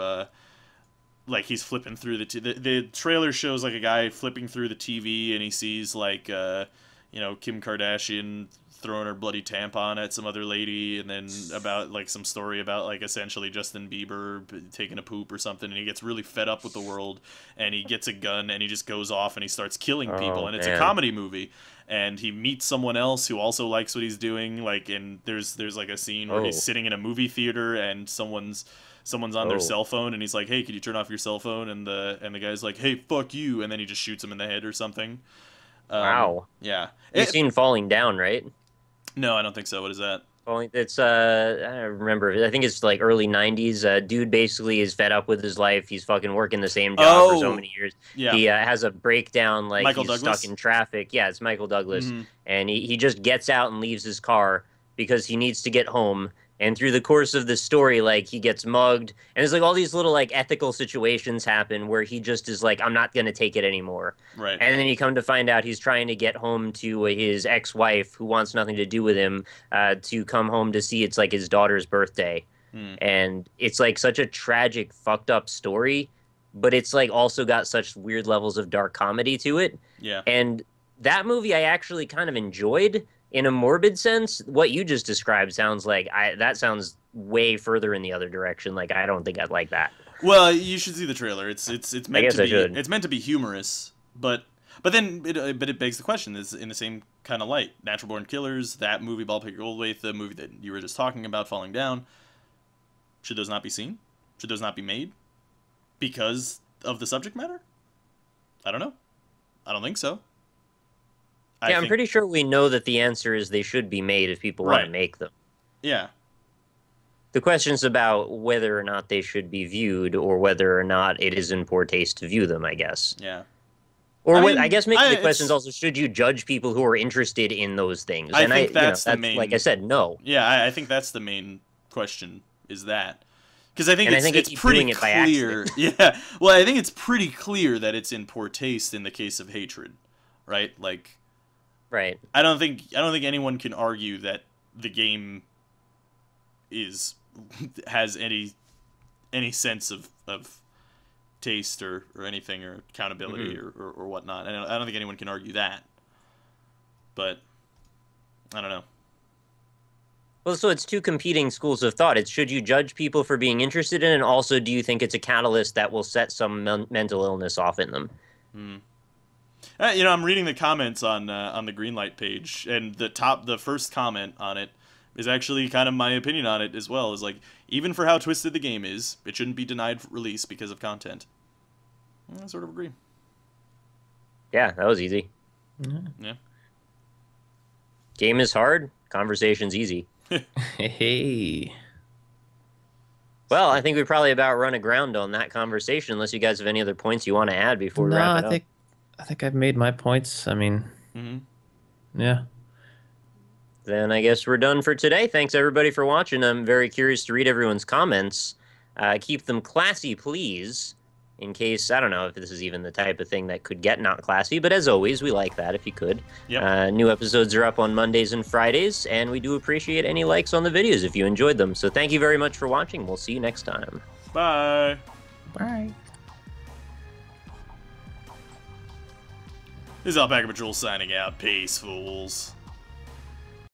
like, he's flipping through the trailer shows, like, a guy flipping through the TV, and he sees, like, Kim Kardashian throwing her bloody tampon at some other lady, and then about, like, some story about, like, essentially Justin Bieber taking a poop or something, and he gets really fed up with the world, and he gets a gun, and he just goes off, and he starts killing people, and it's a comedy movie. And he meets someone else who also likes what he's doing, like, and there's like a scene where he's sitting in a movie theater and someone's on their cell phone, and he's like, "Hey, could you turn off your cell phone?" And the guy's like, "Hey, fuck you," and then he just shoots him in the head or something. Wow. Yeah. You've seen Falling Down, right? No, I don't think so. What is that? It's I don't remember. I think it's like early '90s. Dude basically is fed up with his life. He's fucking working the same job for so many years. Yeah. He has a breakdown, like Michael he's Douglas? stuck in traffic. Yeah, it's Michael Douglas, and he just gets out and leaves his car because he needs to get home. And through the course of the story, like, he gets mugged, and there's like all these little like ethical situations happen where he just is like, I'm not gonna take it anymore. Right. And then you come to find out he's trying to get home to his ex-wife, who wants nothing to do with him, to come home to see it's like his daughter's birthday. And it's like such a tragic, fucked up story, but it's like also got such weird levels of dark comedy to it. Yeah. And that movie I actually kind of enjoyed. In a morbid sense, what you just described sounds like that sounds way further in the other direction. Like, I don't think I'd like that. Well, you should see the trailer. It's meant to be. Should. It's meant to be humorous, but then it begs the question: is in the same kind of light? Natural Born Killers, that movie, Ballpark Goldthwait, the movie that you were just talking about, Falling Down. Should those not be seen? Should those not be made? Because of the subject matter? I don't know. I don't think so. I'm pretty sure we know that the answer is they should be made if people want to make them. Yeah. The question's about whether or not they should be viewed, or whether or not it is in poor taste to view them, I guess. Yeah. Or I guess maybe the question is also, should you judge people who are interested in those things? I think that's the main... Like I said, no. Yeah, I think that's the main question, is that. Because I think it's pretty clear. Yeah, well, I think it's pretty clear that it's in poor taste in the case of hatred, right? Like, right. I don't think anyone can argue that the game has any sense of taste or anything, or accountability or whatnot. I don't think anyone can argue that. But I don't know. Well, so it's two competing schools of thought. It's, should you judge people for being interested in it, and also do you think it's a catalyst that will set some mental illness off in them? I'm reading the comments on the Greenlight page, and the first comment on it is actually kind of my opinion on it as well. Is like, even for how twisted the game is, it shouldn't be denied release because of content. I sort of agree. Yeah, that was easy. Yeah. Game is hard, conversation's easy. Hey. Well, I think we probably about run aground on that conversation, unless you guys have any other points you want to add before we wrap it up. I think I've made my points. I mean, yeah. Then I guess we're done for today. Thanks, everybody, for watching. I'm very curious to read everyone's comments. Keep them classy, please, in case, I don't know if this is even the type of thing that could get not classy, but as always, we like that if you could. Yep. New episodes are up on Mondays and Fridays, and we do appreciate any likes on the videos if you enjoyed them. So thank you very much for watching. We'll see you next time. Bye. Bye. This is Alpacapatrol signing out. Peace, fools.